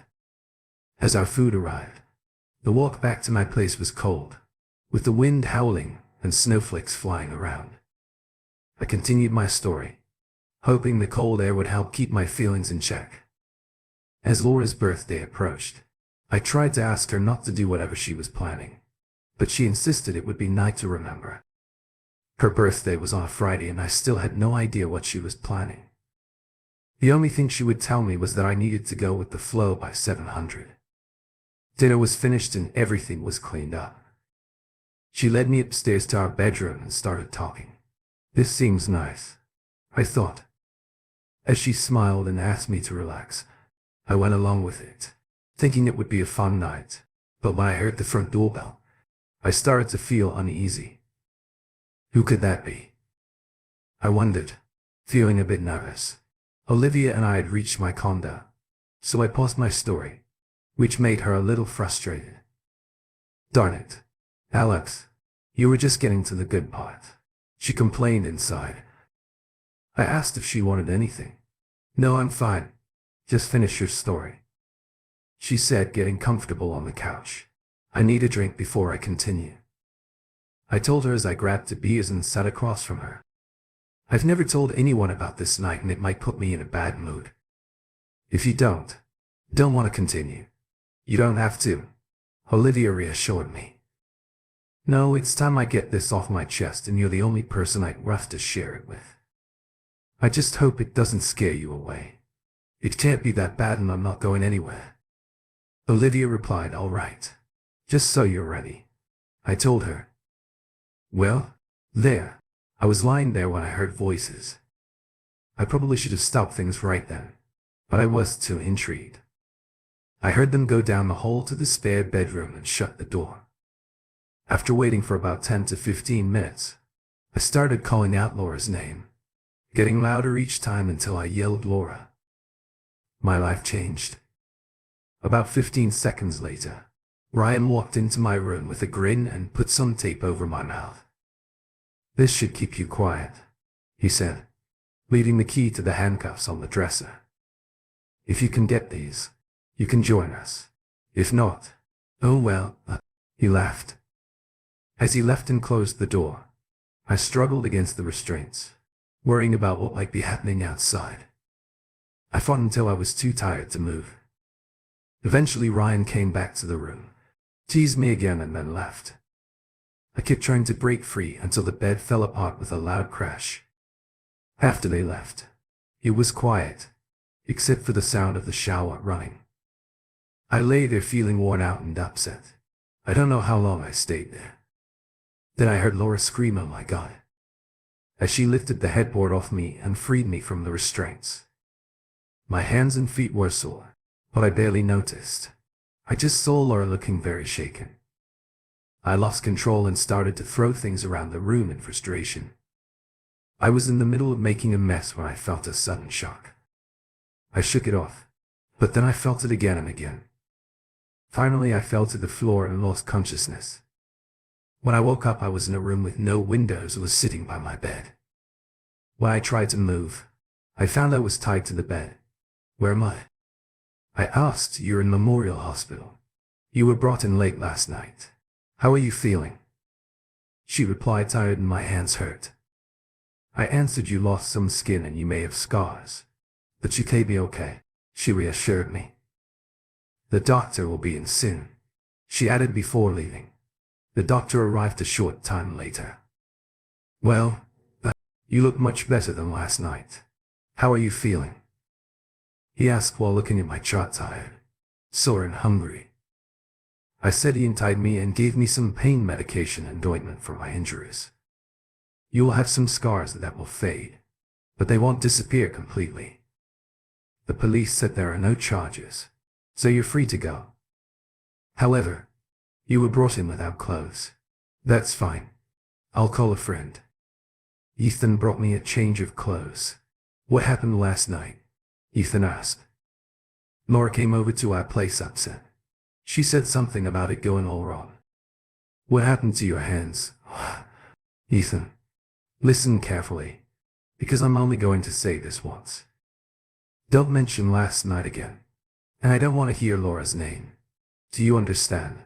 As our food arrived, the walk back to my place was cold, with the wind howling and snowflakes flying around. I continued my story, hoping the cold air would help keep my feelings in check. As Laura's birthday approached, I tried to ask her not to do whatever she was planning, but she insisted it would be nice to remember. Her birthday was on a Friday and I still had no idea what she was planning. The only thing she would tell me was that I needed to go with the flow by 700. Dinner was finished and everything was cleaned up. She led me upstairs to our bedroom and started talking. This seems nice, I thought. As she smiled and asked me to relax, I went along with it, thinking it would be a fun night. But when I heard the front doorbell, I started to feel uneasy. Who could that be? I wondered, feeling a bit nervous. Olivia and I had reached my condo, so I paused my story, which made her a little frustrated. Darn it, Alex, you were just getting to the good part, she complained inside. I asked if she wanted anything. No, I'm fine. Just finish your story, she said, getting comfortable on the couch. I need a drink before I continue, I told her as I grabbed two beers and sat across from her. I've never told anyone about this night and it might put me in a bad mood. If you don't want to continue, you don't have to, Olivia reassured me. No, it's time I get this off my chest and you're the only person I'd have to share it with. I just hope it doesn't scare you away. It can't be that bad and I'm not going anywhere. Olivia replied, all right. Just so you're ready, I told her. Well, there. I was lying there when I heard voices. I probably should have stopped things right then, but I was too intrigued. I heard them go down the hall to the spare bedroom and shut the door. After waiting for about 10 to 15 minutes, I started calling out Laura's name, getting louder each time until I yelled Laura. My life changed. About 15 seconds later, Ryan walked into my room with a grin and put some tape over my mouth. This should keep you quiet, he said, leaving the key to the handcuffs on the dresser. If you can get these, you can join us. If not, oh well, he laughed. As he left and closed the door, I struggled against the restraints, worrying about what might be happening outside. I fought until I was too tired to move. Eventually Ryan came back to the room, teased me again and then left. I kept trying to break free until the bed fell apart with a loud crash. After they left, it was quiet, except for the sound of the shower running. I lay there feeling worn out and upset. I don't know how long I stayed there. Then I heard Laura scream, oh my God, as she lifted the headboard off me and freed me from the restraints. My hands and feet were sore, but I barely noticed. I just saw Laura looking very shaken. I lost control and started to throw things around the room in frustration. I was in the middle of making a mess when I felt a sudden shock. I shook it off, but then I felt it again and again. Finally, I fell to the floor and lost consciousness. When I woke up, I was in a room with no windows and was sitting by my bed. When I tried to move, I found I was tied to the bed. Where am I? I asked. You're in Memorial Hospital. You were brought in late last night. How are you feeling? She replied, tired and my hands hurt. I answered, you lost some skin and you may have scars. But you can be okay, she reassured me. The doctor will be in soon, she added before leaving. The doctor arrived a short time later. Well, you look much better than last night. How are you feeling? He asked while looking at my chart, tired, sore and hungry. I said he untied me and gave me some pain medication and ointment for my injuries. You will have some scars that will fade, but they won't disappear completely. The police said there are no charges, so you're free to go. However, you were brought in without clothes. That's fine. I'll call a friend. Ethan brought me a change of clothes. What happened last night? Ethan asked. Laura came over to our place upset. She said something about it going all wrong. What happened to your hands? Ethan, listen carefully, because I'm only going to say this once. Don't mention last night again, and I don't want to hear Laura's name. Do you understand?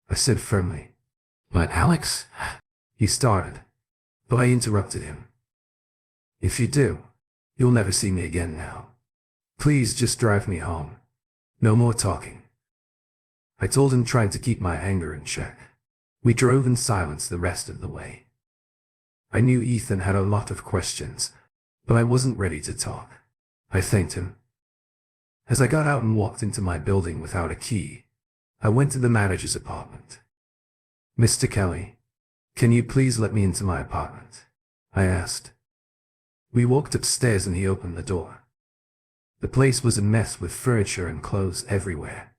I said firmly. But Alex? He started, but I interrupted him. If you do, you'll never see me again now. Please just drive me home. No more talking. I told him, trying to keep my anger in check. We drove in silence the rest of the way. I knew Ethan had a lot of questions, but I wasn't ready to talk. I thanked him. As I got out and walked into my building without a key, I went to the manager's apartment. Mr. Kelly, can you please let me into my apartment? I asked. We walked upstairs and he opened the door. The place was a mess with furniture and clothes everywhere.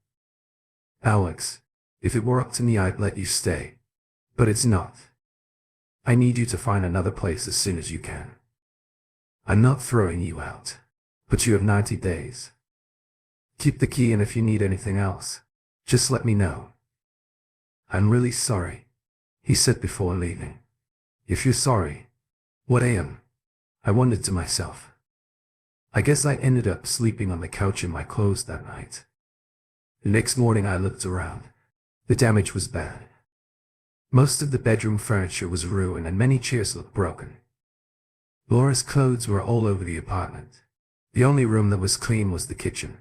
Alex, if it were up to me, I'd let you stay. But it's not. I need you to find another place as soon as you can. I'm not throwing you out, but you have 90 days. Keep the key, and if you need anything else, just let me know. I'm really sorry, he said before leaving. If you're sorry, what am? I wondered to myself. I guess I ended up sleeping on the couch in my clothes that night. The next morning I looked around. The damage was bad. Most of the bedroom furniture was ruined and many chairs looked broken. Laura's clothes were all over the apartment. The only room that was clean was the kitchen.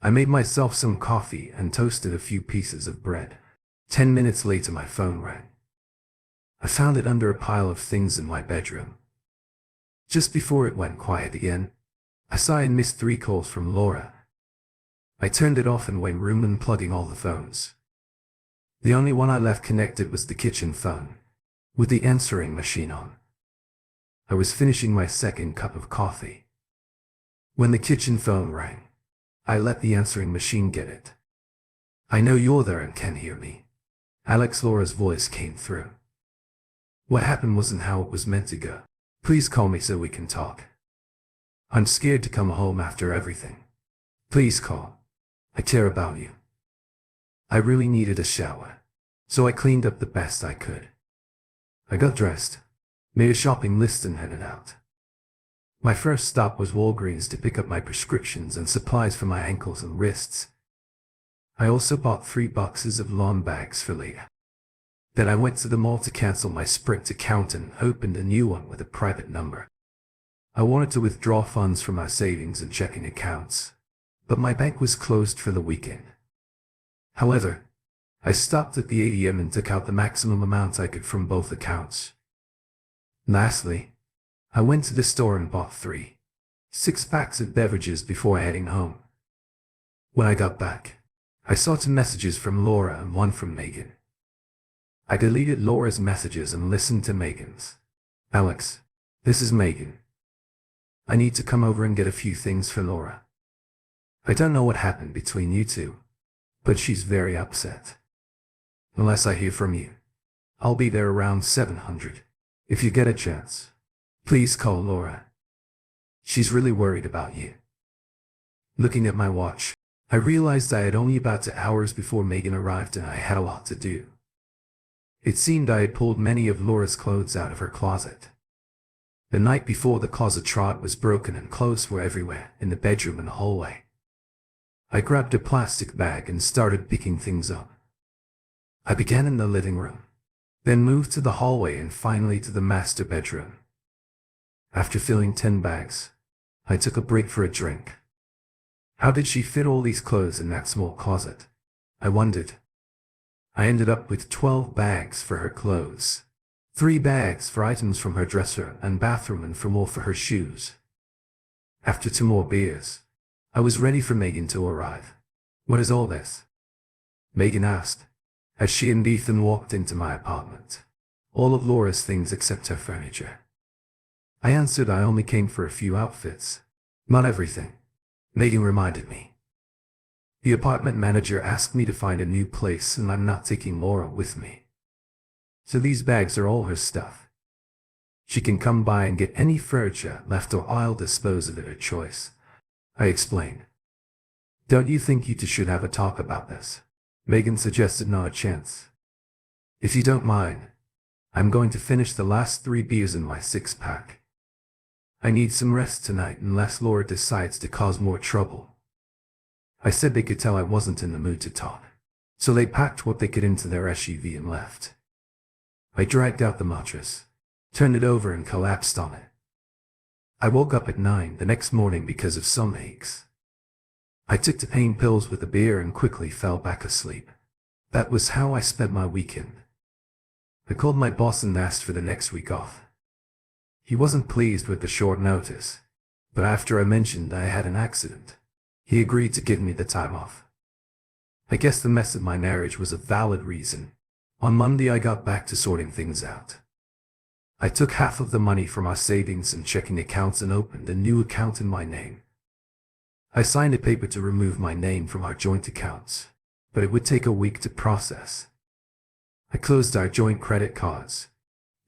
I made myself some coffee and toasted a few pieces of bread. 10 minutes later my phone rang. I found it under a pile of things in my bedroom. Just before it went quiet again, I saw I had missed 3 calls from Laura. I turned it off and went room unplugging all the phones. The only one I left connected was the kitchen phone, with the answering machine on. I was finishing my second cup of coffee when the kitchen phone rang. I let the answering machine get it. I know you're there and can hear me. Alex, Laura's voice came through. What happened wasn't how it was meant to go. Please call me so we can talk. I'm scared to come home after everything. Please call. I care about you. I really needed a shower, so I cleaned up the best I could. I got dressed, made a shopping list and headed out. My first stop was Walgreens to pick up my prescriptions and supplies for my ankles and wrists. I also bought 3 boxes of lawn bags for later. Then I went to the mall to cancel my Sprint account and opened a new one with a private number. I wanted to withdraw funds from my savings and checking accounts, but my bank was closed for the weekend. However, I stopped at the ATM and took out the maximum amount I could from both accounts. Lastly, I went to the store and bought 3 6-packs of beverages before heading home. When I got back, I saw 2 messages from Laura and 1 from Megan. I deleted Laura's messages and listened to Megan's. Alex, this is Megan. I need to come over and get a few things for Laura. I don't know what happened between you two, but she's very upset. Unless I hear from you, I'll be there around 700. If you get a chance, please call Laura. She's really worried about you. Looking at my watch, I realized I had only about 2 hours before Megan arrived and I had a lot to do. It seemed I had pulled many of Laura's clothes out of her closet. The night before, the closet trot was broken and clothes were everywhere, in the bedroom and the hallway. I grabbed a plastic bag and started picking things up. I began in the living room, then moved to the hallway and finally to the master bedroom. After filling 10 bags, I took a break for a drink. How did she fit all these clothes in that small closet? I wondered. I ended up with 12 bags for her clothes. 3 bags for items from her dresser and bathroom and for more for her shoes. After 2 more beers, I was ready for Megan to arrive. "What is all this?" Megan asked, as she and Ethan walked into my apartment. "All of Laura's things except her furniture." I answered I only came for a few outfits. "Not everything," Megan reminded me. "The apartment manager asked me to find a new place and I'm not taking Laura with me. So these bags are all her stuff. She can come by and get any furniture left or I'll dispose of it at her choice," I explained. "Don't you think you two should have a talk about this?" Megan suggested. "Not a chance. If you don't mind, I'm going to finish the last 3 beers in my 6-pack. I need some rest tonight unless Laura decides to cause more trouble." I said they could tell I wasn't in the mood to talk, so they packed what they could into their SUV and left. I dragged out the mattress, turned it over and collapsed on it. I woke up at 9 the next morning because of some aches. I took the pain pills with a beer and quickly fell back asleep. That was how I spent my weekend. I called my boss and asked for the next week off. He wasn't pleased with the short notice, but after I mentioned I had an accident, he agreed to give me the time off. I guess the mess of my marriage was a valid reason. On Monday I got back to sorting things out. I took half of the money from our savings and checking accounts and opened a new account in my name. I signed a paper to remove my name from our joint accounts, but it would take a week to process. I closed our joint credit cards,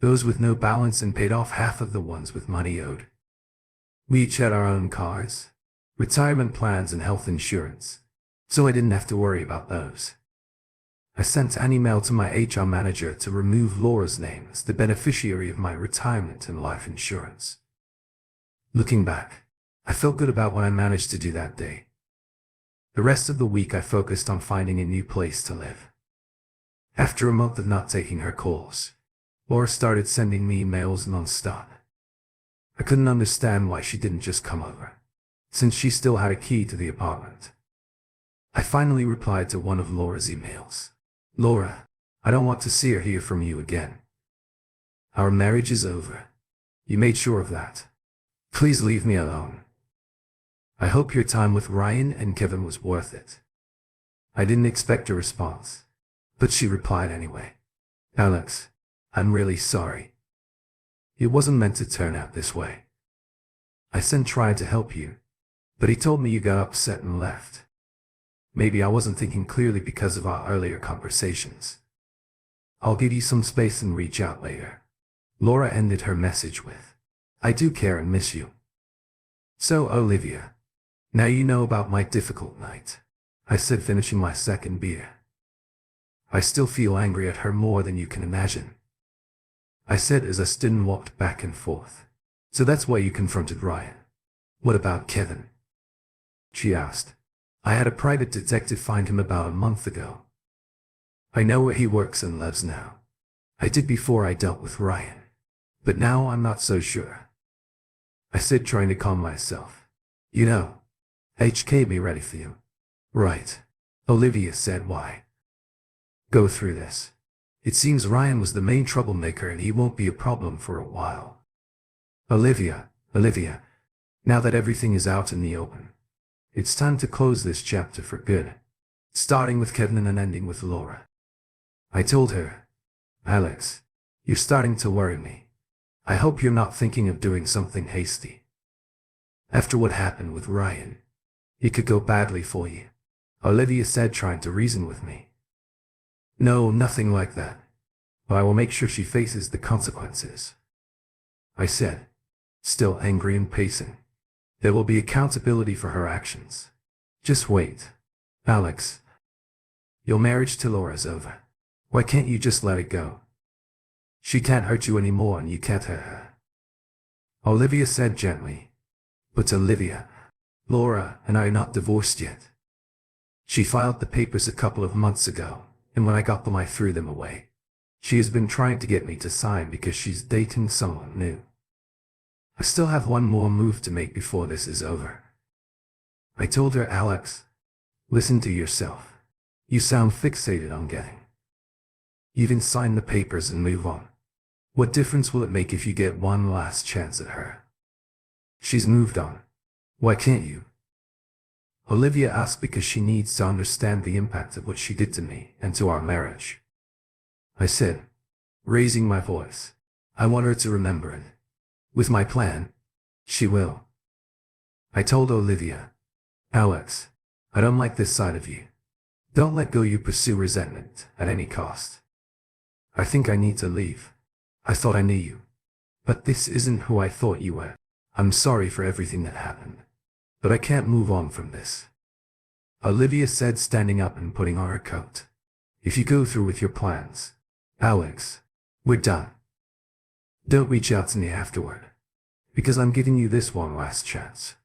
those with no balance, and paid off half of the ones with money owed. We each had our own cars, retirement plans and health insurance, so I didn't have to worry about those. I sent an email to my HR manager to remove Laura's name as the beneficiary of my retirement and life insurance. Looking back, I felt good about what I managed to do that day. The rest of the week I focused on finding a new place to live. After a month of not taking her calls, Laura started sending me emails non-stop. I couldn't understand why she didn't just come over, since she still had a key to the apartment. I finally replied to one of Laura's emails. "Laura, I don't want to see or hear from you again. Our marriage is over. You made sure of that. Please leave me alone. I hope your time with Ryan and Kevin was worth it." I didn't expect a response, but she replied anyway. "Alex, I'm really sorry. It wasn't meant to turn out this way. I sent trying to help you, but he told me you got upset and left. Maybe I wasn't thinking clearly because of our earlier conversations. I'll give you some space and reach out later." Laura ended her message with, "I do care and miss you." "So, Olivia, now you know about my difficult night," I said, finishing my 2nd beer. "I still feel angry at her more than you can imagine," I said as I stood and walked back and forth. "So that's why you confronted Ryan. What about Kevin?" she asked. "I had a private detective find him about a month ago. I know where he works and lives now. I did before I dealt with Ryan, but now I'm not so sure," I said, trying to calm myself. "You know, HK be ready for you." "Right," Olivia said. "Why?" "Go through this. It seems Ryan was the main troublemaker and he won't be a problem for a while. Olivia, now that everything is out in the open, it's time to close this chapter for good, starting with Kevin and ending with Laura." I told her, "Alex, you're starting to worry me. I hope you're not thinking of doing something hasty. After what happened with Ryan, it could go badly for you," Olivia said, trying to reason with me. "No, nothing like that. But I will make sure she faces the consequences," I said, still angry and pacing. "There will be accountability for her actions. Just wait. Alex. Your marriage to Laura's over. Why can't you just let it go? She can't hurt you anymore and you can't hurt her. Olivia said gently. But Olivia, Laura and I are not divorced yet. She filed the papers a couple of months ago, and when I got them I threw them away. She has been trying to get me to sign because she's dating someone new. I still have one more move to make before this is over. I told her, Alex, listen to yourself. You sound fixated on getting. You can sign the papers and move on. What difference will it make if you get one last chance at her? She's moved on. Why can't you? Olivia asked because she needs to understand the impact of what she did to me and to our marriage. I said, raising my voice, I want her to remember it. With my plan, she will. I told Olivia, Alex, I don't like this side of you. Don't let go. You pursue resentment at any cost. I think I need to leave. I thought I knew you. But this isn't who I thought you were. I'm sorry for everything that happened. But I can't move on from this. Olivia said, standing up and putting on her coat. If you go through with your plans, Alex, we're done. Don't reach out to me afterward. Because I'm giving you this one last chance.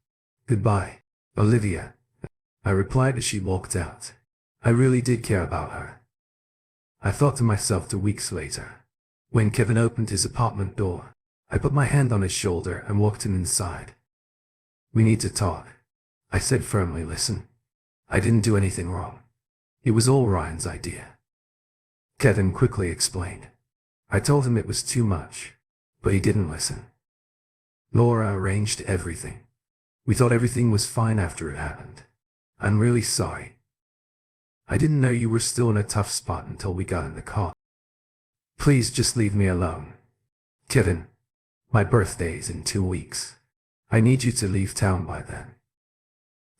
Goodbye, Olivia. I replied as she walked out. I really did care about her. I thought to myself 2 weeks later, when Kevin opened his apartment door, I put my hand on his shoulder and walked him inside. We need to talk, I said firmly. Listen, I didn't do anything wrong. It was all Ryan's idea. Kevin quickly explained. I told him it was too much, but he didn't listen. Laura arranged everything. We thought everything was fine after it happened. I'm really sorry. I didn't know you were still in a tough spot until we got in the car. Please just leave me alone. Kevin, my birthday's in 2 weeks. I need you to leave town by then.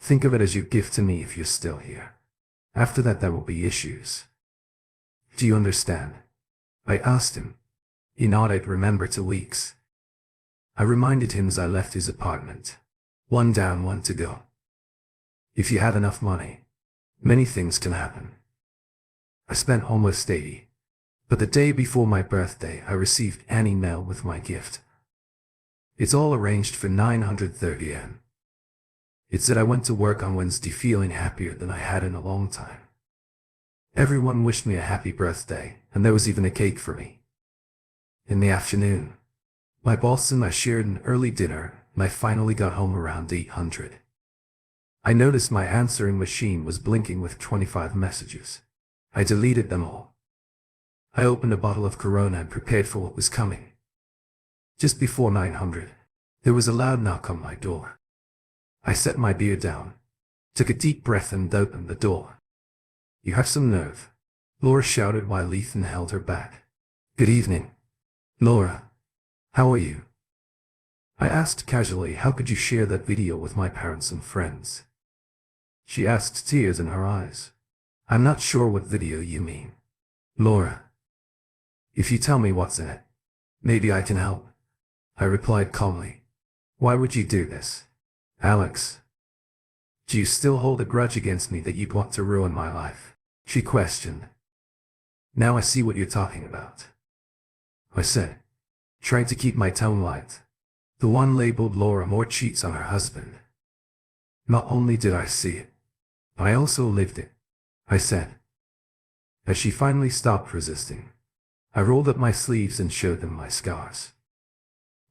Think of it as your gift to me if you're still here. After that, there will be issues. Do you understand? I asked him. He nodded. Remember 2 weeks. I reminded him as I left his apartment. 1 down, 1 to go. If you have enough money, many things can happen. I spent almost 80. But the day before my birthday, I received an email with my gift. It's all arranged for 930 yen. It said I went to work on Wednesday feeling happier than I had in a long time. Everyone wished me a happy birthday, and there was even a cake for me. In the afternoon, my boss and I shared an early dinner, and I finally got home around 800. I noticed my answering machine was blinking with 25 messages. I deleted them all. I opened a bottle of Corona and prepared for what was coming. Just before 900, there was a loud knock on my door. I set my beer down, took a deep breath and opened the door. You have some nerve, Laura shouted while Ethan held her back. Good evening, Laura. How are you? I asked casually. How could you share that video with my parents and friends? She asked, tears in her eyes. I'm not sure what video you mean, Laura. If you tell me what's in it, maybe I can help. I replied calmly. Why would you do this, Alex? Do you still hold a grudge against me that you'd want to ruin my life? She questioned. Now I see what you're talking about, I said, trying to keep my tone light. The one labeled Laura Moore cheats on her husband. Not only did I see it, but I also lived it, I said. As she finally stopped resisting, I rolled up my sleeves and showed them my scars.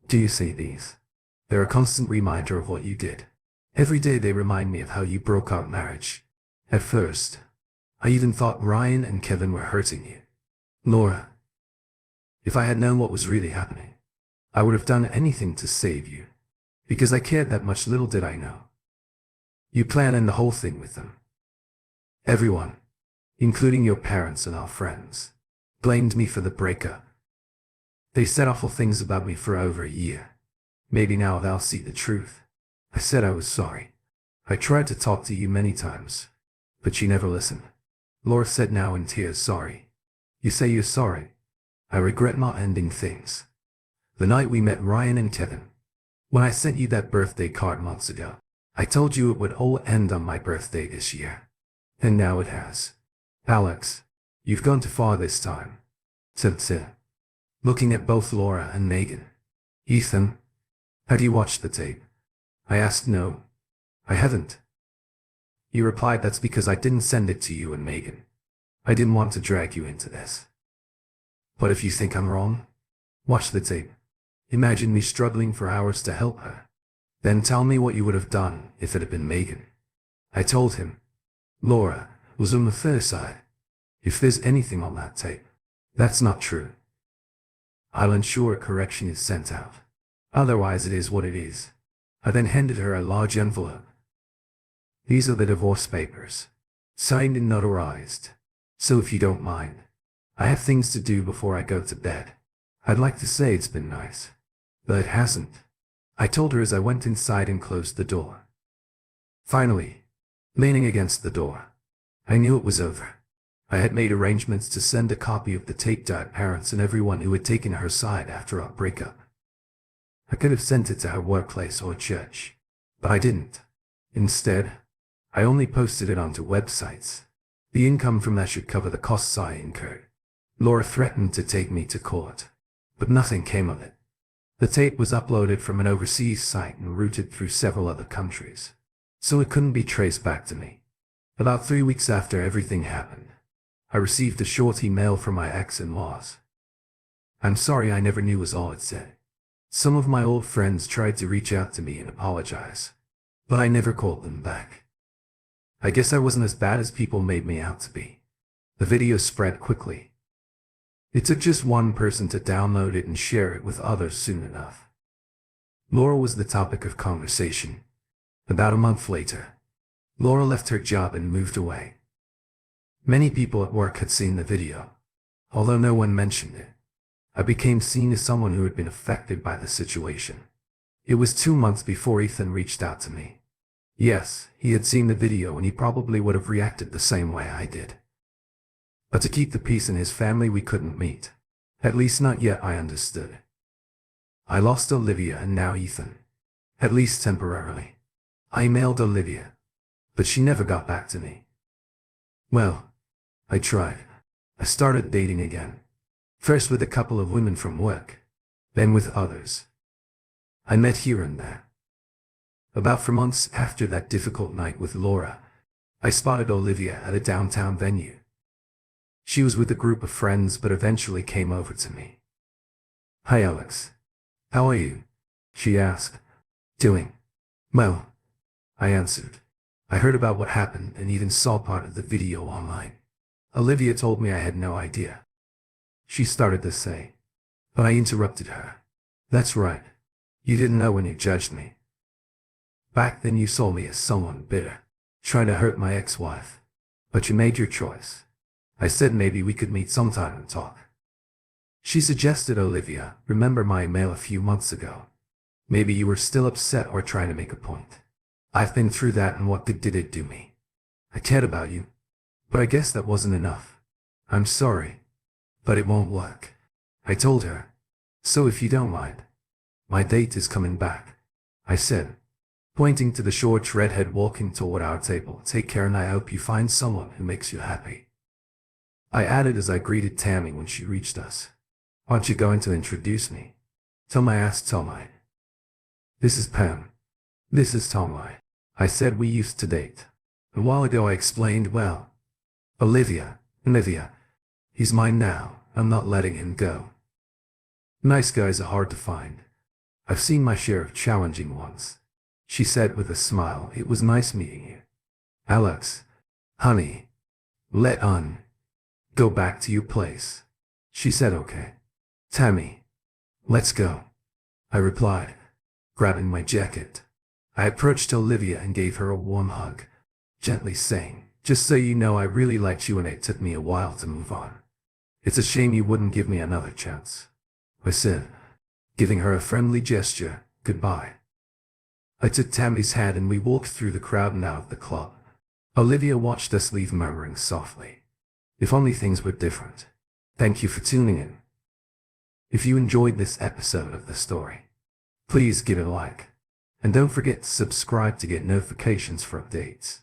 Do you see these? They're a constant reminder of what you did. Every day they remind me of how you broke our marriage. At first, I even thought Ryan and Kevin were hurting you. Laura, if I had known what was really happening, I would have done anything to save you. Because I cared that much. Little did I know. You planned the whole thing with them. Everyone, including your parents and our friends, blamed me for the breakup. They said awful things about me for over a year. Maybe now they'll see the truth. I said I was sorry. I tried to talk to you many times, but you never listened. Laura said, now in tears. Sorry. You say you're sorry. I regret not ending things. The night we met Ryan and Kevin, when I sent you that birthday card months ago, I told you it would all end on my birthday this year. And now it has. Alex, you've gone too far this time. Said Sid, looking at both Laura and Megan. Ethan, had you watched the tape? I asked. No, I haven't. He replied, that's because I didn't send it to you and Megan. I didn't want to drag you into this. But if you think I'm wrong, watch the tape. Imagine me struggling for hours to help her. Then tell me what you would have done if it had been Megan. I told him. Laura was on the fair side. If there's anything on that tape, that's not true. I'll ensure a correction is sent out. Otherwise it is what it is. I then handed her a large envelope. These are the divorce papers, signed and notarized. So if you don't mind, I have things to do before I go to bed. I'd like to say it's been nice, but it hasn't. I told her as I went inside and closed the door. Finally, leaning against the door, I knew it was over. I had made arrangements to send a copy of the tape to her parents and everyone who had taken her side after our breakup. I could have sent it to her workplace or church, but I didn't. Instead, I only posted it onto websites. The income from that should cover the costs I incurred. Laura threatened to take me to court, but nothing came of it. The tape was uploaded from an overseas site and routed through several other countries, so it couldn't be traced back to me. About 3 weeks after everything happened, I received a short email from my ex-in-laws. I'm sorry, I never knew was all it said. Some of my old friends tried to reach out to me and apologize, but I never called them back. I guess I wasn't as bad as people made me out to be. The video spread quickly. It took just one person to download it and share it with others soon enough. Laura was the topic of conversation. About a month later, Laura left her job and moved away. Many people at work had seen the video, although no one mentioned it. I became seen as someone who had been affected by the situation. It was 2 months before Ethan reached out to me. Yes, he had seen the video and he probably would have reacted the same way I did. But to keep the peace in his family, we couldn't meet. At least not yet, I understood. I lost Olivia and now Ethan. At least temporarily. I emailed Olivia, but she never got back to me. Well, I tried. I started dating again. First with a couple of women from work, then with others. I met here and there. About 4 months after that difficult night with Laura, I spotted Olivia at a downtown venue. She was with a group of friends but eventually came over to me. Hi Alex. How are you? She asked. Doing well, I answered. I heard about what happened and even saw part of the video online. Olivia told me I had no idea. She started to say, but I interrupted her. That's right. You didn't know when you judged me. Back then you saw me as someone bitter, trying to hurt my ex-wife. But you made your choice. I said maybe we could meet sometime and talk. She suggested, Olivia, remember my email a few months ago? Maybe you were still upset or trying to make a point. I've been through that and what good did it do me? I cared about you, but I guess that wasn't enough. I'm sorry, but it won't work. I told her. So if you don't mind, my date is coming back, I said, pointing to the short redhead walking toward our table. Take care and I hope you find someone who makes you happy. I added as I greeted Tammy when she reached us. Aren't you going to introduce me? Tomai asked Tomai. This is Pam. This is Tomai. I said we used to date. A while ago I explained, well, Olivia, he's mine now. I'm not letting him go. Nice guys are hard to find. I've seen my share of challenging ones. She said with a smile, it was nice meeting you. Alex, honey, go back to your place. She said okay. Tammy, let's go. I replied, grabbing my jacket. I approached Olivia and gave her a warm hug, gently saying, just so you know I really liked you and it took me a while to move on. It's a shame you wouldn't give me another chance. I said, giving her a friendly gesture, goodbye. I took Tammy's hand and we walked through the crowd and out of the club. Olivia watched us leave, murmuring softly, if only things were different. Thank you for tuning in. If you enjoyed this episode of the story, please give it a like. And don't forget to subscribe to get notifications for updates.